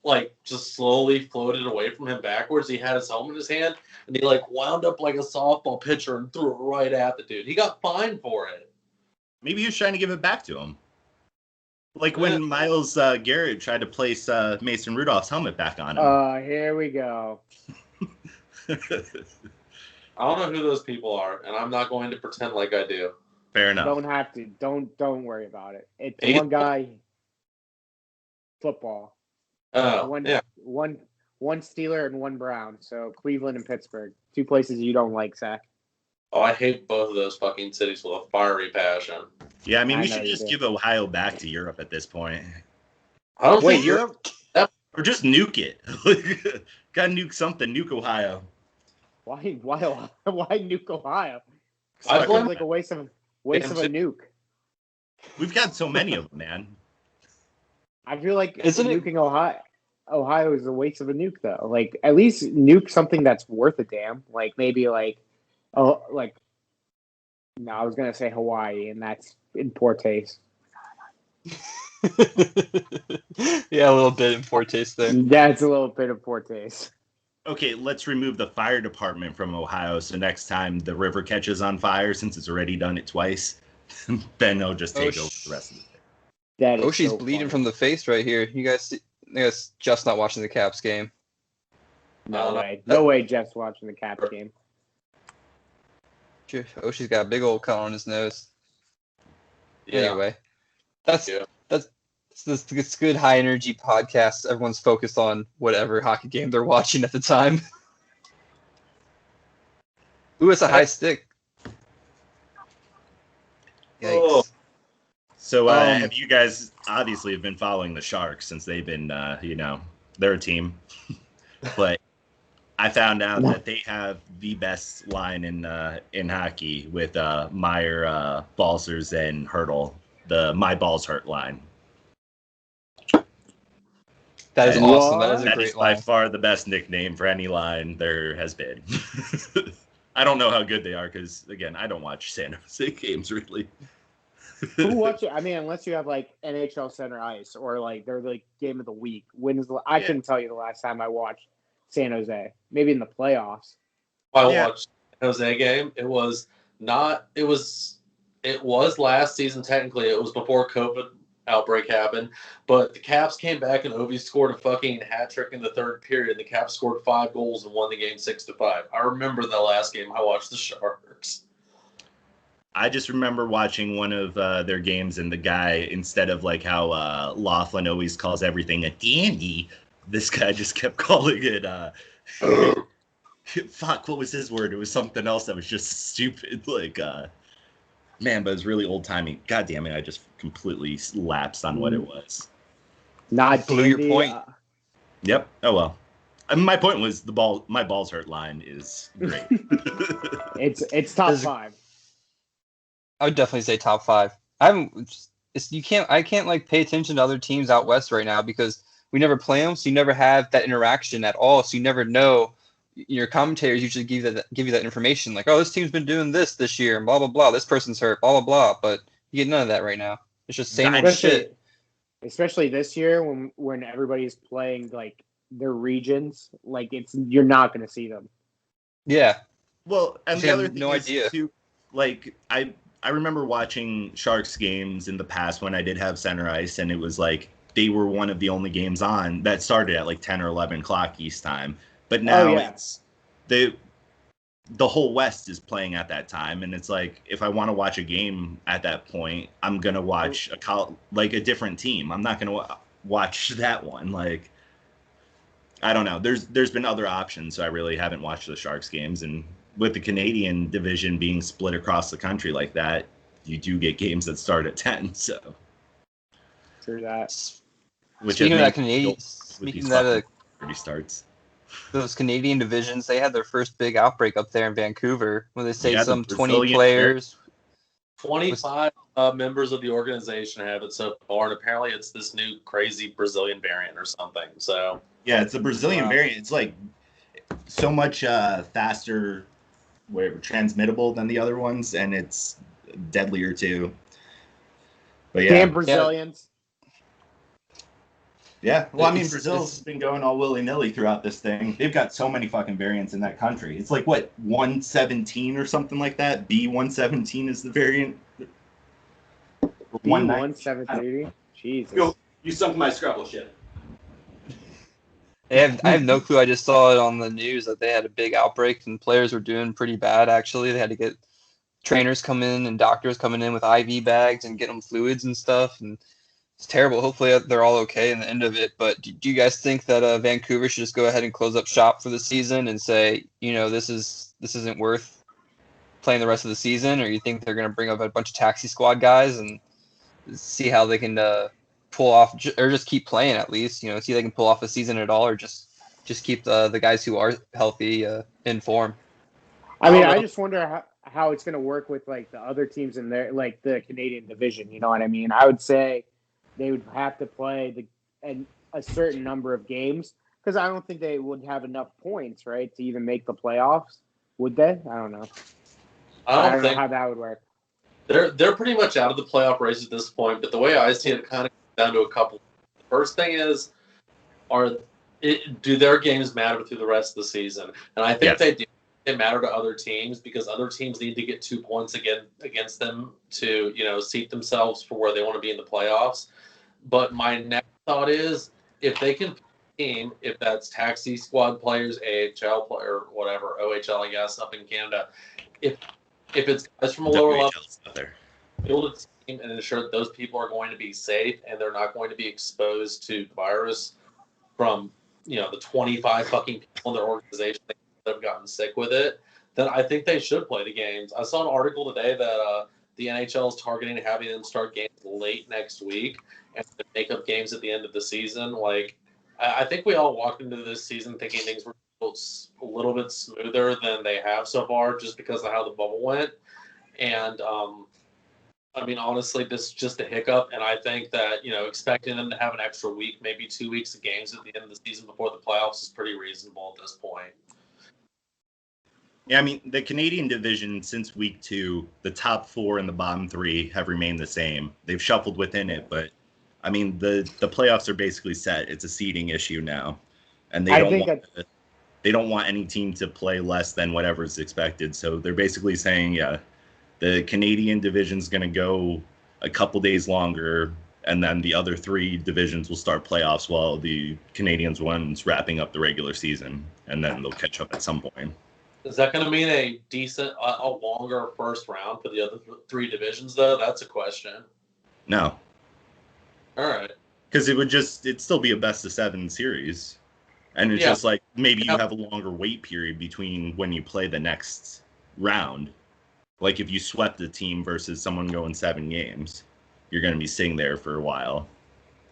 like just slowly floated away from him backwards. He had his helmet in his hand, and he like wound up like a softball pitcher and threw it right at the dude. He got fined for it. Maybe he was trying to give it back to him. Like when Myles Garrett tried to place Mason Rudolph's helmet back on him. Here we go. I don't know who those people are, and I'm not going to pretend like I do. Fair enough. Don't have to. Don't worry about it. It's one guy. Football. One Steeler and one Brown. So Cleveland and Pittsburgh, 2 places you don't like, Zach. Oh, I hate both of those fucking cities with a fiery passion. Yeah, I mean, we should just give Ohio back to Europe at this point. I don't think Europe. Or just nuke it. Gotta nuke something. Nuke Ohio. Why nuke Ohio? I blame like a waste of a nuke. We've got so many of them, man. I feel like nuking Ohio is a waste of a nuke, though. Like, at least nuke something that's worth a damn. Like, maybe I was gonna say Hawaii, and that's in poor taste. Yeah, a little bit in poor taste there. That's a little bit of poor taste. Okay, let's remove the fire department from Ohio, so next time the river catches on fire, since it's already done it twice, Ben will just take over the rest of it. She's bleeding from the face right here. You guys Jeff's not watching the Caps game. No way Jeff's watching the Caps game. She's got a big old cut on his nose. Yeah. Anyway, that's good high energy podcast. Everyone's focused on whatever hockey game they're watching at the time. Ooh, it's a high stick. Yikes. Oh. So have you guys obviously have been following the Sharks since they've been, they're a team. But I found out that they have the best line in hockey with Meyer, Balsers, and Hurdle, the My Balls Hurt line. That is awesome. That is a that great is line. by far the best nickname for any line there has been. I don't know how good they are because, again, I don't watch San Jose games really. Who watches? I mean, unless you have like NHL Center Ice or like they're the game of the week. I couldn't tell you the last time I watched San Jose. Maybe in the playoffs. I watched San Jose game. It was last season technically. It was before COVID outbreak happened. But the Caps came back and Ovi scored a fucking hat trick in the third period. The Caps scored 5 goals and won the game 6-5. I remember the last game I watched the Sharks. I just remember watching one of their games, and the guy, instead of like how Laughlin always calls everything a dandy, this guy just kept calling it fuck, what was his word? It was something else that was just stupid. Like, man, but it's really old-timey. God damn it, I just completely lapsed on what it was. Not blew your point. Yep. Oh, well. I mean, my point was my balls hurt line is great. It's top 5. I would definitely say top 5. I can't like pay attention to other teams out west right now because we never play them, so you never have that interaction at all. So you never know. Your commentators usually give you that information, like, oh, this team's been doing this year, and blah blah blah. This person's hurt, blah blah blah. But you get none of that right now. It's just same old shit. Especially this year when everybody's playing like their regions, like you're not going to see them. Yeah. Well, and the other thing no idea. Too, like I remember watching Sharks games in the past when I did have center ice, and it was like they were one of the only games on that started at like 10 or 11 o'clock East time. But now it's the whole West is playing at that time, and it's like if I want to watch a game at that point, I'm gonna watch a different team. I'm not gonna watch that one. Like, I don't know. There's been other options, so I really haven't watched the Sharks games, and with the Canadian division being split across the country like that, you do get games that start at 10. So, true that. Speaking of that Canadian, starts. Those Canadian divisions, they had their first big outbreak up there in Vancouver, where they say some 20 Brazilian players. 25 members of the organization have it so far, and apparently it's this new crazy Brazilian variant or something. So yeah, it's a Brazilian variant. It's like so much faster, transmittable than the other ones, and it's deadlier too. But yeah, damn Brazilians. Yeah, well, I mean, Brazil's been going all willy-nilly throughout this thing. They've got so many fucking variants in that country. It's like, what, 117 or something like that? B117 is the variant? for one night. 173. Jesus. Yo, you sunk my Scrabble shit. I have no clue. I just saw it on the news that they had a big outbreak and players were doing pretty bad. Actually, they had to get trainers come in and doctors coming in with IV bags and get them fluids and stuff, and it's terrible. Hopefully they're all okay in the end of it. But do you guys think that Vancouver should just go ahead and close up shop for the season and say, this isn't worth playing the rest of the season, or you think they're going to bring up a bunch of taxi squad guys and see how they can pull off, or just keep playing at least, see if they can pull off a season at all, or just keep the guys who are healthy in form? I mean, I just wonder how it's going to work with like the other teams in there, like the Canadian division. You know what I mean? I would say they would have to play a certain number of games, because I don't think they would have enough points, right, to even make the playoffs. Would they? I don't know. I don't know how that would work. They're pretty much out of the playoff race at this point, but the way I see it, kind of comes down to a couple. The first thing is, do their games matter through the rest of the season? And I think they do. They matter to other teams because other teams need to get 2 points against them to, seat themselves for where they want to be in the playoffs. But my next thought is, if they can team, if that's taxi squad players, AHL player, whatever, OHL, I guess, up in Canada, if it's guys from a lower level, build a team and ensure that those people are going to be safe and they're not going to be exposed to the virus from, the 25 fucking people in their organization that have gotten sick with it, then I think they should play the games. I saw an article today that the NHL is targeting having them start games late next week and make up games at the end of the season. Like, I think we all walked into this season thinking things were a little bit smoother than they have so far, just because of how the bubble went. And I mean, honestly, this is just a hiccup, and I think that expecting them to have an extra week, maybe 2 weeks of games at the end of the season before the playoffs is pretty reasonable at this point. Yeah, I mean, the Canadian division, since week 2, the top 4 and the bottom 3 have remained the same. They've shuffled within it, but I mean, the playoffs are basically set. It's a seeding issue now, and they don't want any team to play less than whatever is expected. So they're basically saying, the Canadian division's going to go a couple days longer, and then the other 3 divisions will start playoffs while the Canadians one's wrapping up the regular season, and then they'll catch up at some point. Is that going to mean a longer first round for the other 3 divisions, though? That's a question. No. All right. Because it'd still be a best of 7 series. And it's just like, maybe you have a longer wait period between when you play the next round. Like if you swept the team versus someone going 7 games, you're going to be sitting there for a while.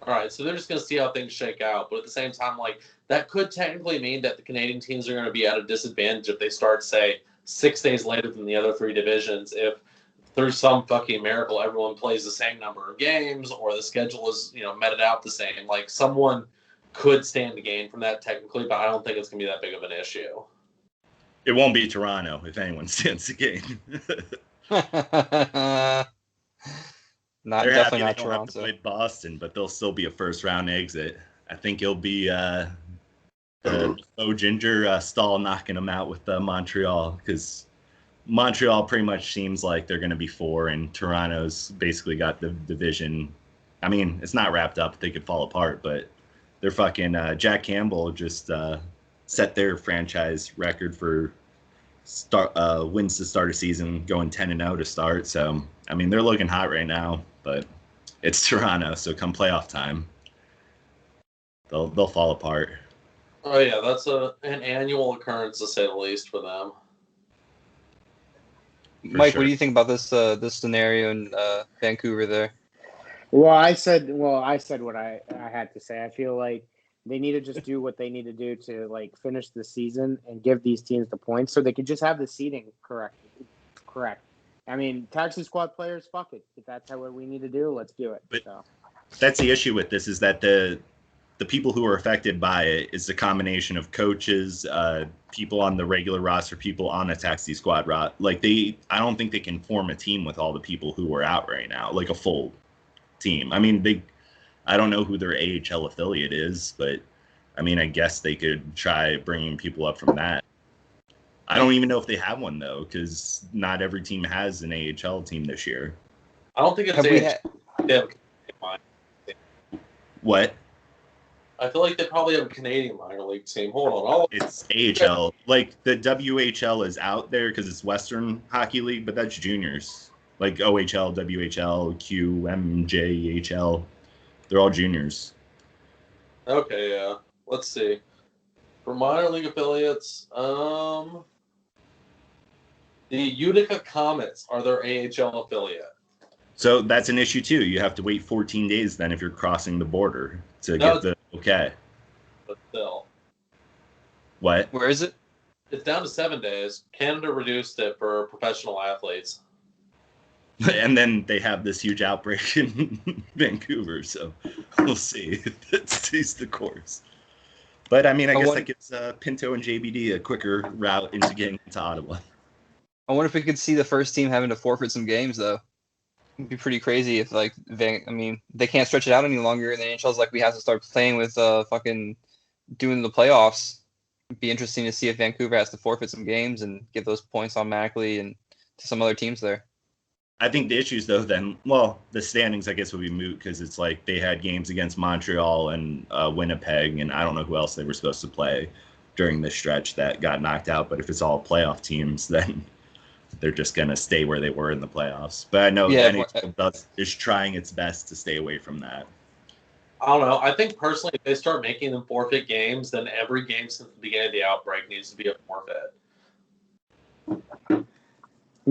All right, so they're just going to see how things shake out. But at the same time, like, that could technically mean that the Canadian teams are going to be at a disadvantage if they start, say, 6 days later than the other 3 divisions. If through some fucking miracle everyone plays the same number of games, or the schedule is, meted out the same. Like, someone could stand to gain from that technically, but I don't think it's going to be that big of an issue. It won't be Toronto if anyone stands to gain. Definitely not Toronto. Have to play Boston, but they'll still be a first round exit. I think it'll be Ginger Stahl knocking them out with Montreal, because Montreal pretty much seems like they're going to be 4, and Toronto's basically got the division. I mean, it's not wrapped up. They could fall apart, but they're fucking Jack Campbell just set their franchise record for wins to start a season, going 10-0 to start. So, I mean, they're looking hot right now, but it's Toronto, so come playoff time, they'll fall apart. Oh yeah, that's an annual occurrence to say the least for them. Mike, what do you think about this scenario in Vancouver there? Well, I said what I had to say. I feel like they need to just do what they need to do to like finish the season and give these teams the points so they could just have the seeding correct. I mean, taxi squad players, fuck it. If that's what we need to do, let's do it. But that's the issue with this, is that the people who are affected by it is a combination of coaches, people on the regular roster, people on the taxi squad Like I don't think they can form a team with all the people who are out right now, like a full team. I mean, I don't know who their AHL affiliate is, but I mean, I guess they could try bringing people up from that. I don't even know if they have one though, because not every team has an AHL team this year. I don't think it's they have a Canadian minor league. What? I feel like they probably have a Canadian minor league team. Hold on. It's AHL. Like the WHL is out there because it's Western Hockey League, but that's juniors. Like OHL, WHL, QMJHL. They're all juniors. Okay, yeah. Let's see. For minor league affiliates, the Utica Comets are their AHL affiliate. So that's an issue too. You have to wait 14 days then if you're crossing the border to get the okay. But still. What? Where is it? It's down to 7 days. Canada reduced it for professional athletes. And then they have this huge outbreak in Vancouver, so we'll see if it stays the course. But I mean, I guess that gives Pinto and JBD a quicker route into getting into Ottawa. I wonder if we could see the first team having to forfeit some games, though. It'd be pretty crazy if, like, they can't stretch it out any longer, and the NHL's like, we have to start playing with fucking doing the playoffs. It'd be interesting to see if Vancouver has to forfeit some games and give those points automatically and to some other teams there. I think the issues, though, the standings, I guess, would be moot because it's like they had games against Montreal and Winnipeg, and I don't know who else they were supposed to play during this stretch that got knocked out. But if it's all playoff teams, then they're just going to stay where they were in the playoffs. But I know the NHL is trying its best to stay away from that. I don't know. I think personally, if they start making them forfeit games, then every game since the beginning of the outbreak needs to be a forfeit.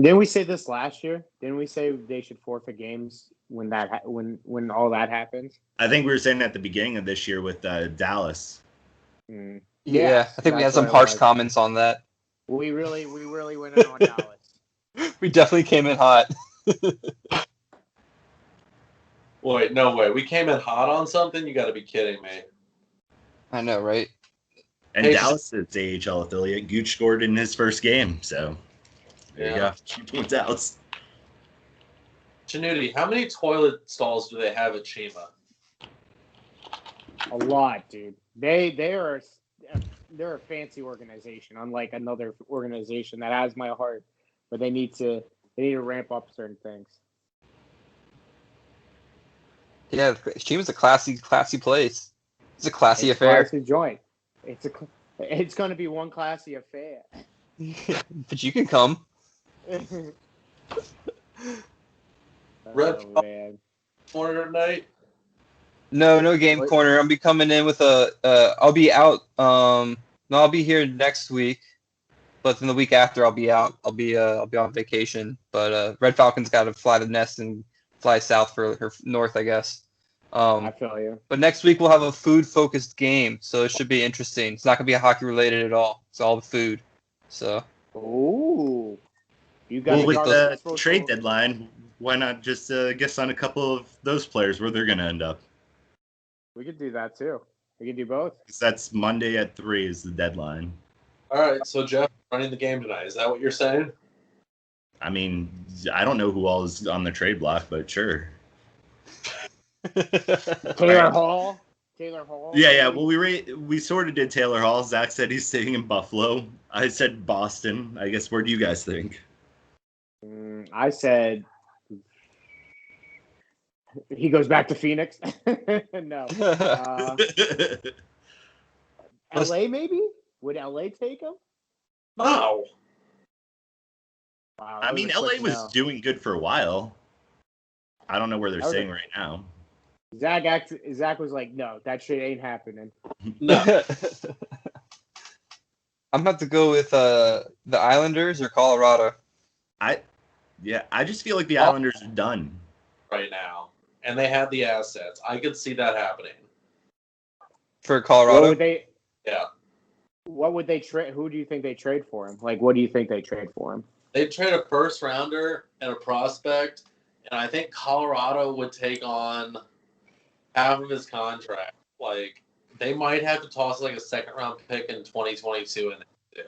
Didn't we say this last year? Didn't we say they should forfeit games when when all that happens? I think we were saying at the beginning of this year with Dallas. Mm. Yeah, I think we had some harsh comments on that. We really went in on Dallas. We definitely came in hot. Wait, no way. We came in hot on something? You got to be kidding me. I know, right? And Dallas is AHL affiliate. Gooch scored in his first game, so there you go. Keep with Dallas. Januti, how many toilet stalls do they have at Chima? A lot, dude. They're a fancy organization, unlike another organization that has my heart, but they need to ramp up certain things. Yeah, Chima's a classy place. It's a classy affair. Classy joint. It's going to be one classy affair. But you can come. Red corner tonight? No game corner. I'll be coming in with I'll be out. No, I'll be here next week, but then the week after I'll be out. I'll be on vacation. But Red Falcon's got to fly the nest and fly south for her north, I guess. I feel you. But next week we'll have a food-focused game, so it should be interesting. It's not gonna be hockey-related at all. It's all the food. So. Ooh. You got with the trade deadline, why not just guess on a couple of those players where they're going to end up? We could do that too. We could do both. That's Monday at 3 is the deadline. All right, so Jeff running the game tonight. Is that what you're saying? I mean, I don't know who all is on the trade block, but sure. Taylor Hall. Yeah. Well, we sort of did Taylor Hall. Zach said he's staying in Buffalo. I said Boston. I guess where do you guys think? I said he goes back to Phoenix. No. LA maybe? Would LA take him? No. Wow, I mean, LA was doing good for a while. I don't know where they're staying right now. Zach was like, no, that shit ain't happening. No. I'm about to go with the Islanders or Colorado. I just feel like the Islanders are done right now, and they have the assets. I could see that happening for Colorado. What would they trade? Who do you think they trade for him? Like, what do you think they trade for him? They'd trade a first rounder and a prospect, and I think Colorado would take on half of his contract. Like, they might have to toss like a second round pick in 2022 and do.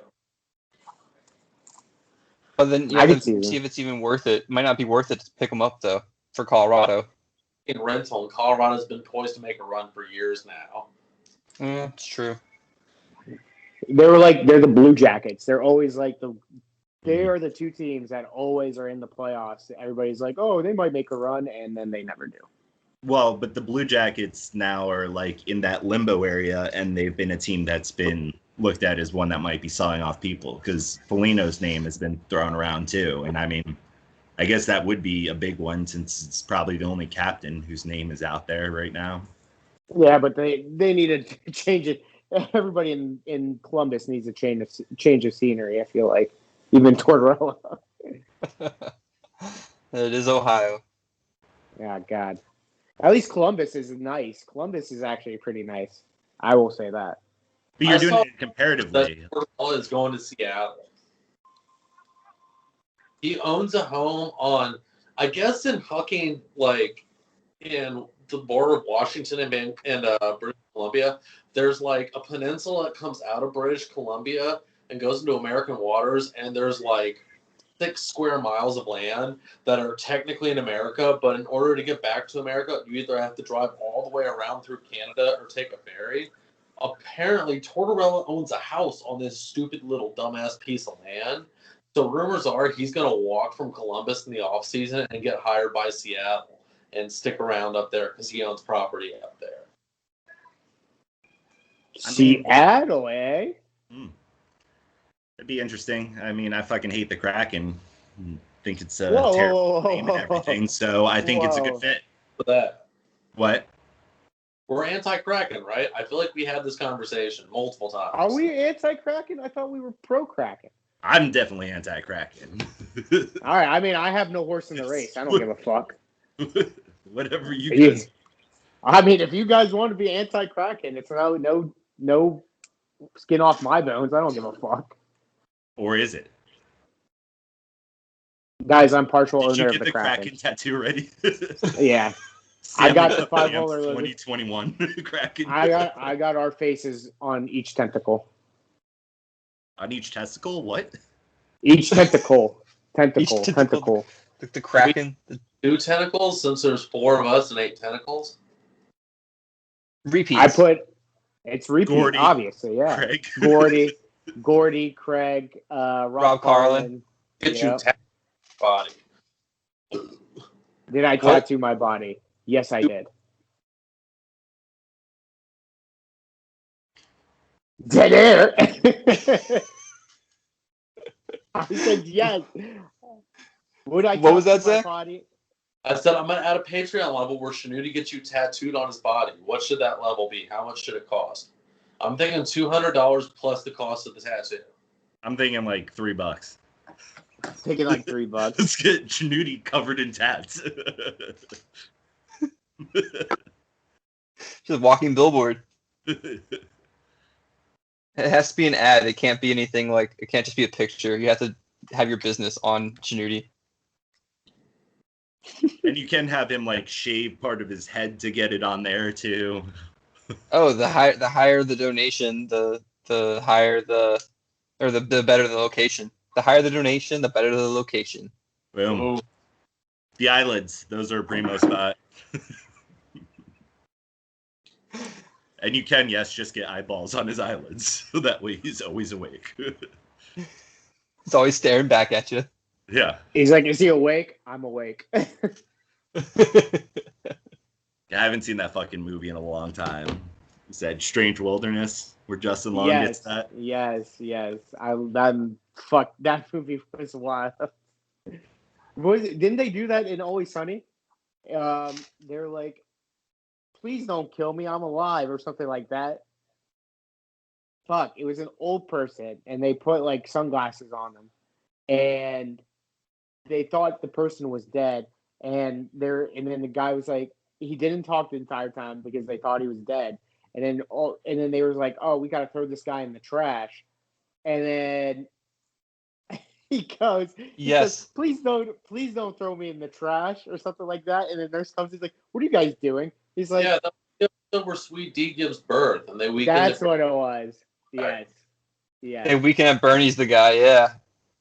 But then you have to see if it's even worth it. It might not be worth it to pick them up though for Colorado. In rental, and Colorado's been poised to make a run for years now. It's true. They're the Blue Jackets. They're always like they are the two teams that always are in the playoffs. Everybody's like, oh, they might make a run, and then they never do. Well, but the Blue Jackets now are like in that limbo area, and they've been a team that's been looked at as one that might be sawing off people because Foligno's name has been thrown around too. And I mean, I guess that would be a big one since it's probably the only captain whose name is out there right now. Yeah, but they need to change it. Everybody in Columbus needs a change of scenery. I feel like even Tortorella. It is Ohio. Yeah, God. At least Columbus is nice. Columbus is actually pretty nice. I will say that. But you're doing it comparatively. Tortorella is going to Seattle. He owns a home on, I guess, in fucking like in the border of Washington and British Columbia. There's like a peninsula that comes out of British Columbia and goes into American waters, and there's like 6 square miles of land that are technically in America, but in order to get back to America, you either have to drive all the way around through Canada or take a ferry. Apparently, Tortorella owns a house on this stupid little dumbass piece of land. So rumors are he's going to walk from Columbus in the offseason and get hired by Seattle and stick around up there because he owns property up there. Seattle, eh? It'd be interesting. I mean, I fucking hate the Kraken. Think it's a terrible name and everything. So I think it's a good fit. For that. What? We're anti-Kraken, right? I feel like we had this conversation multiple times. Are we anti-Kraken? I thought we were pro-Kraken. I'm definitely anti-Kraken. All right. I mean, I have no horse in the race. I don't give a fuck. Whatever you guys. I mean, if you guys want to be anti-Kraken, it's no skin off my bones. I don't give a fuck. Or is it? Guys, I'm partial Did owner you of get the Kraken tattoo ready? Yeah. I got the 5-holder 2021 Kraken. I got our faces on each tentacle. On each testicle? What? Each tentacle. Tentacle. The Kraken. 2 tentacles since there's 4 of us and 8 tentacles. Repeats. I put it's repeat, Gordy, obviously, yeah. Craig. Gordy, Craig, Rob Carlin. Get you tattooed body. Did I tattoo my body? Yes, I did. Dead air. I said yes. Would I? What was that, Zach? Body? I said I'm gonna add a Patreon level where Shanuti gets you tattooed on his body. What should that level be? How much should it cost? I'm thinking $200 plus the cost of the tattoo. I'm thinking like $3. Taking like $3. Let's get Shanuti covered in tats. Just a walking billboard. It has to be an ad. It can't be anything like. It can't just be a picture. You have to have your business on Shanuti. And you can have him like shave part of his head to get it on there too. Oh, the higher the donation, the higher the better the location. The higher the donation, the better the location. Boom. Ooh. The eyelids, those are a primo spot. And you can, yes, just get eyeballs on his eyelids. So that way he's always awake. He's always staring back at you. Yeah. He's like, is he awake? I'm awake. Yeah, I haven't seen that fucking movie in a long time. Is that Strange Wilderness where Justin Long gets that? Yes. That movie was wild. Didn't they do that in Always Sunny? They're like, please don't kill me, I'm alive, or something like that. Fuck, it was an old person, and they put like sunglasses on them, and they thought the person was dead, and then the guy was like, he didn't talk the entire time because they thought he was dead, and then they were like, oh, we gotta throw this guy in the trash, and then he goes, yes, please don't throw me in the trash or something like that, and the nurse comes, he's like, what are you guys doing? He's like, yeah, that's where Sweet D gives birth, and they weaken. That's what it was. Yes. Yeah. Hey, Weekend at Bernie's the guy. Yeah.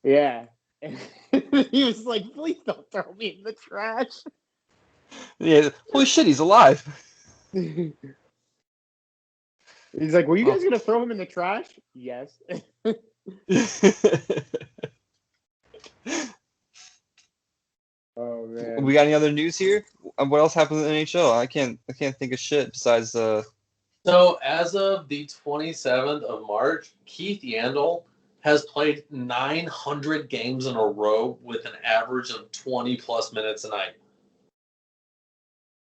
Yeah. He was like, please don't throw me in the trash. Yeah. Holy shit, he's alive. He's like, were you guys gonna throw him in the trash? Yes. Oh man. We got any other news here? What else happened in the NHL? I can't think of shit besides So as of the 27th of March, Keith Yandel has played 900 games in a row with an average of 20 plus minutes a night.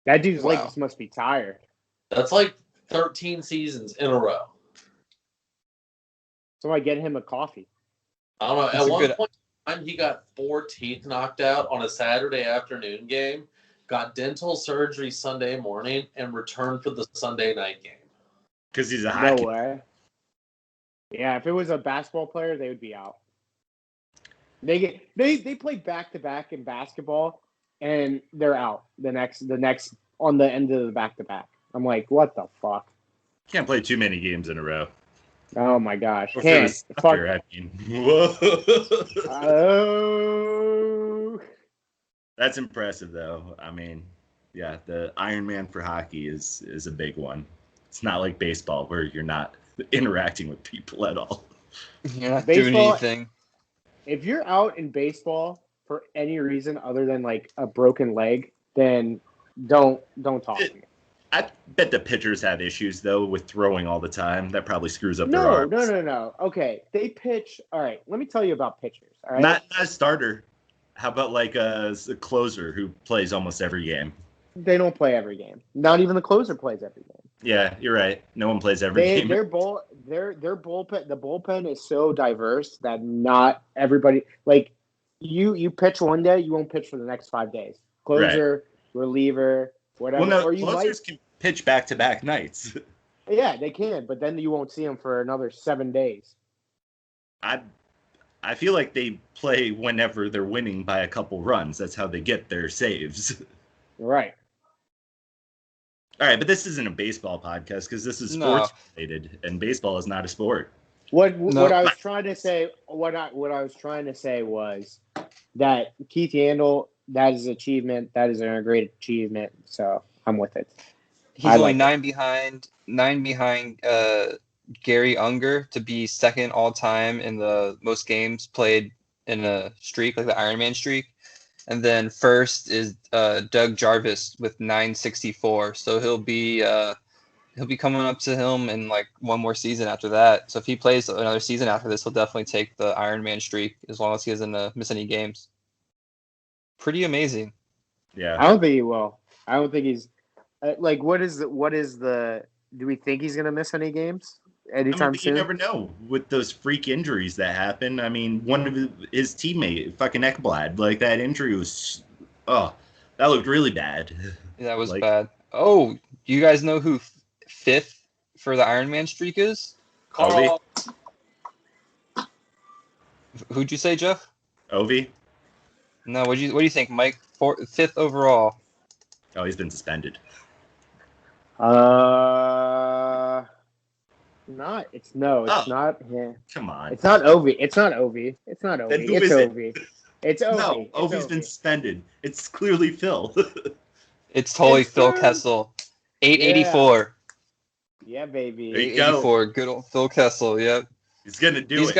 That dude's legs must be tired. That's like 13 seasons in a row. Somebody get him a coffee. I don't know. At one point in time, he got 4 teeth knocked out on a Saturday afternoon game, got dental surgery Sunday morning, and returned for the Sunday night game. Because he's a hockey. No way. Yeah, if it was a basketball player, they would be out. They play back to back in basketball, and they're out the next on the end of the back to back. I'm like, what the fuck? Can't play too many games in a row. Oh my gosh! Can't. Fuck. I mean, oh. That's impressive, though. I mean, yeah, the Iron Man for hockey is a big one. It's not like baseball where you're not interacting with people at all. You're not doing anything. If you're out in baseball for any reason other than like a broken leg, then don't talk to me. I bet the pitchers have issues though with throwing all the time. That probably screws up their arms. No. Okay, they pitch. All right, let me tell you about pitchers. All right, not a starter. How about like a closer who plays almost every game? They don't play every game. Not even the closer plays every game. Yeah, you're right. No one plays every game. Their bullpen. The bullpen is so diverse that not everybody like you pitch one day, you won't pitch for the next 5 days. Closer, reliever, whatever. Well, no, or you closers can pitch back-to-back nights. Yeah, they can, but then you won't see them for another 7 days. I feel like they play whenever they're winning by a couple runs. That's how they get their saves. Right. All right, but this isn't a baseball podcast because this is sports related, and baseball is not a sport. What I was trying to say, what I was trying to say was that Keith Yandel, that is an achievement. That is a great achievement. So I'm with it. He's only 9 behind Gary Unger to be second all time in the most games played in a streak, like the Ironman streak. And then first is Doug Jarvis with 964. So he'll be coming up to him in like one more season after that. So if he plays another season after this, he'll definitely take the Ironman streak as long as he doesn't miss any games. Pretty amazing. Yeah. I don't think he will. I don't think he's like. What is the? Do we think he's gonna miss any games anytime soon? You never know with those freak injuries that happen. I mean, one of his teammate, fucking Ekblad, like that injury was, that looked really bad. Yeah, that was bad. Oh, you guys know who fifth for the Ironman streak is? Carl. Who'd you say, Jeff? Ovi. No, what do you think, Mike? Fifth overall. Oh, he's been suspended. It's not him. Come on. It's not Ovi. It's Ovi. It's Ovi. It's Ovi. No, Ovi's been suspended. It's clearly Phil. It's totally Phil Kessel. 884. Yeah, baby. 884. Good old Phil Kessel. Yep. He's gonna do These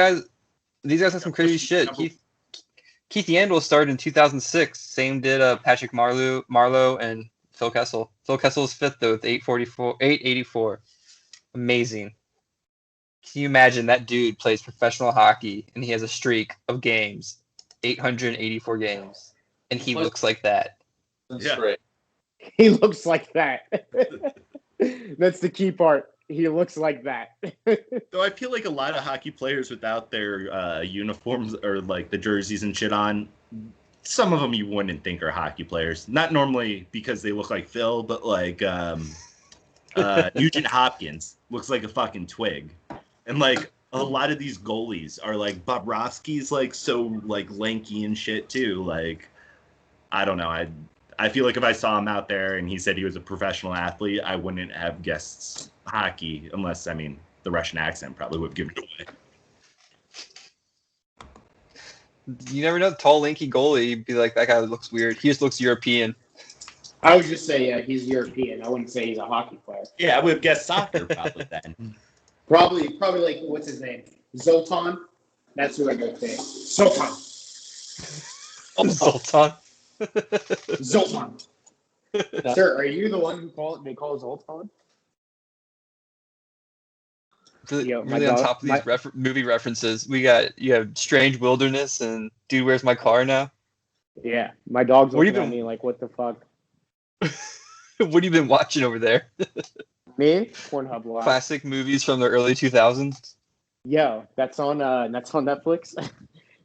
guys have some crazy shit. Keith Yandel started in 2006. Same did Patrick Marleau and Phil Kessel. Phil Kessel is fifth though with 884. Amazing. Can you imagine that dude plays professional hockey and he has a streak of games, 884 games, and he looks like that? That's great. He looks like that. That's the key part. He looks like that. So I feel like a lot of hockey players without their uniforms or like the jerseys and shit on, some of them you wouldn't think are hockey players. Not normally because they look like Phil, but like Nugent Hopkins looks like a fucking twig. And like a lot of these goalies are like Bobrovsky's like so like lanky and shit too. Like I don't know. I feel like if I saw him out there and he said he was a professional athlete, I wouldn't have guessed hockey unless, I mean, the Russian accent probably would have given it away. You never know. The tall, lanky goalie, you'd be like, that guy looks weird. He just looks European. I would just say, yeah, he's European. I wouldn't say he's a hockey player. Yeah, I would have guessed soccer probably then. Probably like, what's his name? Zoltan? That's who I would say. Zoltan. Zoltan. Zoltan. Sir, are you the one who they call Zoltan? Really, really on top of these movie references, you have Strange Wilderness and Dude, Where's My Car now? Yeah, my dog's looking at me like, what the fuck? What have you been watching over there? Me? Pornhub Live. Classic movies from the early 2000s. Yo, that's on Netflix.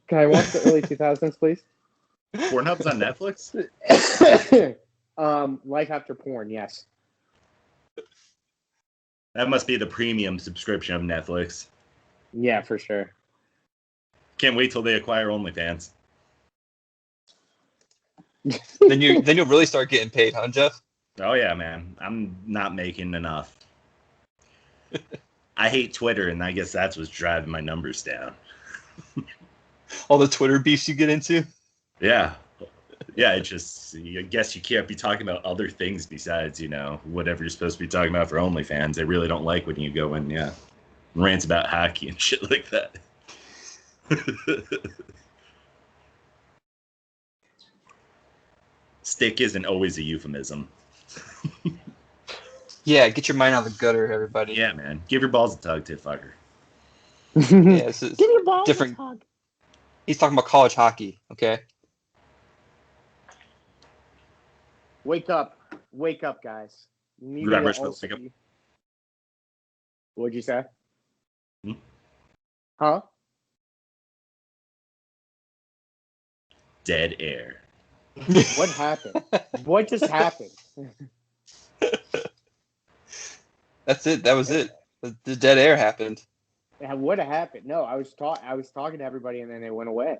Can I watch the early 2000s, please? Pornhub's on Netflix? Life After Porn, yes. That must be the premium subscription of Netflix. Yeah, for sure. Can't wait till they acquire OnlyFans. then you'll really start getting paid, huh, Jeff? Oh yeah, man. I'm not making enough. I hate Twitter, and I guess that's what's driving my numbers down. All the Twitter beefs you get into? Yeah. Yeah, it's just, I guess you can't be talking about other things besides, whatever you're supposed to be talking about for OnlyFans. They really don't like when you go and, rants about hockey and shit like that. Stick isn't always a euphemism. Yeah, get your mind out of the gutter, everybody. Yeah, man. Give your balls a tug, tit fucker. Yeah, it's Give your balls different. A tug. He's talking about college hockey, okay? Wake up, guys. What'd you say? Hmm? Huh? Dead air. What happened? What just happened? That's it. That was it. The dead air happened. What happened? No, I was talking to everybody, and then they went away.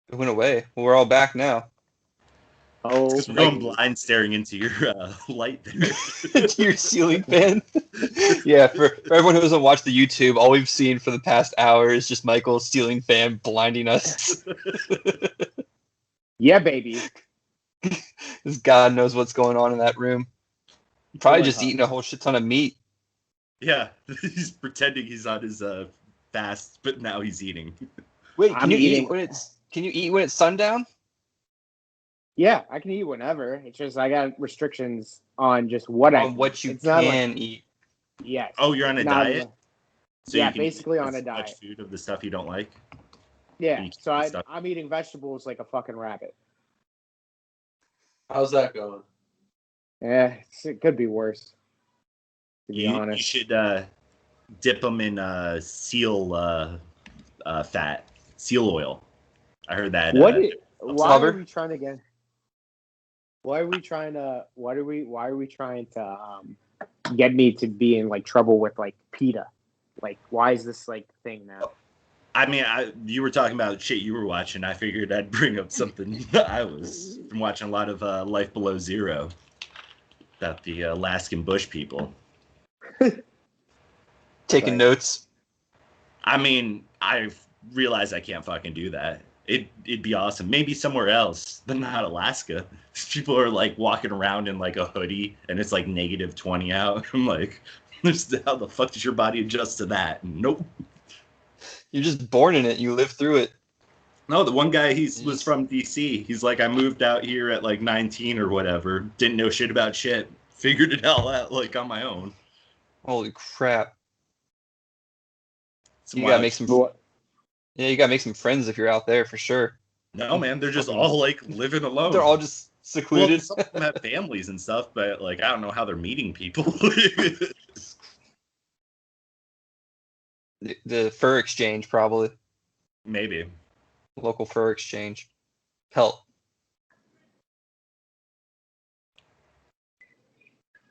It went away. Well, we're all back now. Oh, we're going blind staring into your light there. Into your ceiling fan. Yeah, for everyone who doesn't watch the YouTube, all we've seen for the past hour is just Michael's ceiling fan blinding us. Yeah, baby. Because God knows what's going on in that room. Probably just eating a whole shit ton of meat. Yeah, he's pretending he's on his fast, but now he's eating. Wait, can you eat when it's sundown? Yeah, I can eat whenever. It's just I got restrictions on just what you can eat. Yes. Oh, you're on a diet? So yeah, basically on a diet. Much food of the stuff you don't like? Yeah, so I'm eating vegetables like a fucking rabbit. How's that going? Yeah, it could be worse. To be honest. You should dip them in seal fat, seal oil. I heard that. Why are we trying to get me to be in like trouble with like PETA? Like, why is this like thing now? I mean, you were talking about shit you were watching. I figured I'd bring up something I was watching a lot of Life Below Zero about the Alaskan bush people. Taking notes. I mean, I realize I can't fucking do that. It'd be awesome. Maybe somewhere else, but not Alaska. People are like walking around in like a hoodie and it's like -20 out. I'm like, how the fuck does your body adjust to that? Nope. You're just born in it. You live through it. No, the one guy, was from DC. He's like, I moved out here at like 19 or whatever. Didn't know shit about shit. Figured it all out like on my own. Holy crap. You gotta make some friends if you're out there for sure. No, man, they're just all like living alone. They're all just secluded. Well, some of them have families and stuff, but like I don't know how they're meeting people. The fur exchange, probably. Maybe. Local fur exchange. Pelt.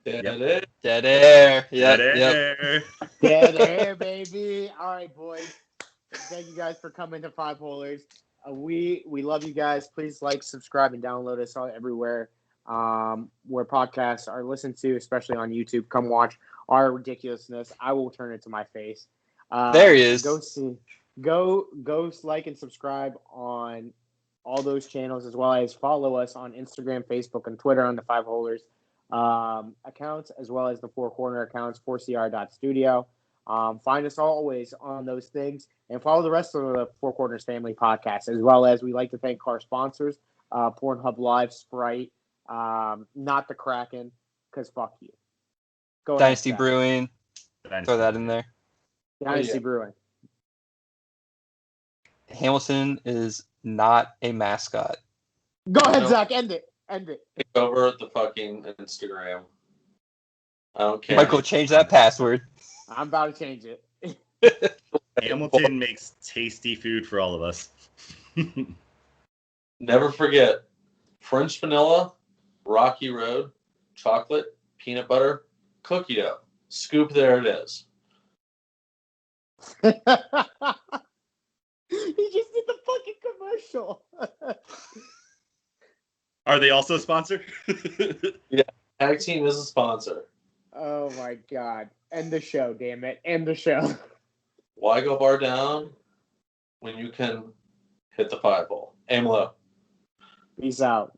Dead air. Yep. Dead air. Dead air, baby. All right, boys. Thank you guys for coming to Five Holers. We love you guys. Please like, subscribe, and download us all everywhere where podcasts are listened to, especially on YouTube. Come watch our ridiculousness. I will turn it to my face. There he is. Go like and subscribe on all those channels, as well as follow us on Instagram, Facebook, and Twitter on the Five Holers accounts, as well as the Four Corner accounts, 4cr.studio. Find us always on those things, and follow the rest of the Four Corners Family podcast, as well as we like to thank our sponsors, Pornhub Live, Sprite, not the Kraken, because fuck you. Go Dynasty ahead, Brewing. Throw that in there. Dynasty Brewing. Hamilton is not a mascot. Go ahead, Zach. End it. Take over the fucking Instagram. I don't care. Michael, change that password. I'm about to change it. Hamilton makes tasty food for all of us. Never forget French vanilla, Rocky Road, chocolate, peanut butter, cookie dough. Scoop, there it is. He just did the fucking commercial. Are they also a sponsor? Yeah, Tag Team is a sponsor. Oh my god. End the show, damn it. End the show. Why go bar down when you can hit the 5 hole? Aim low. Peace out.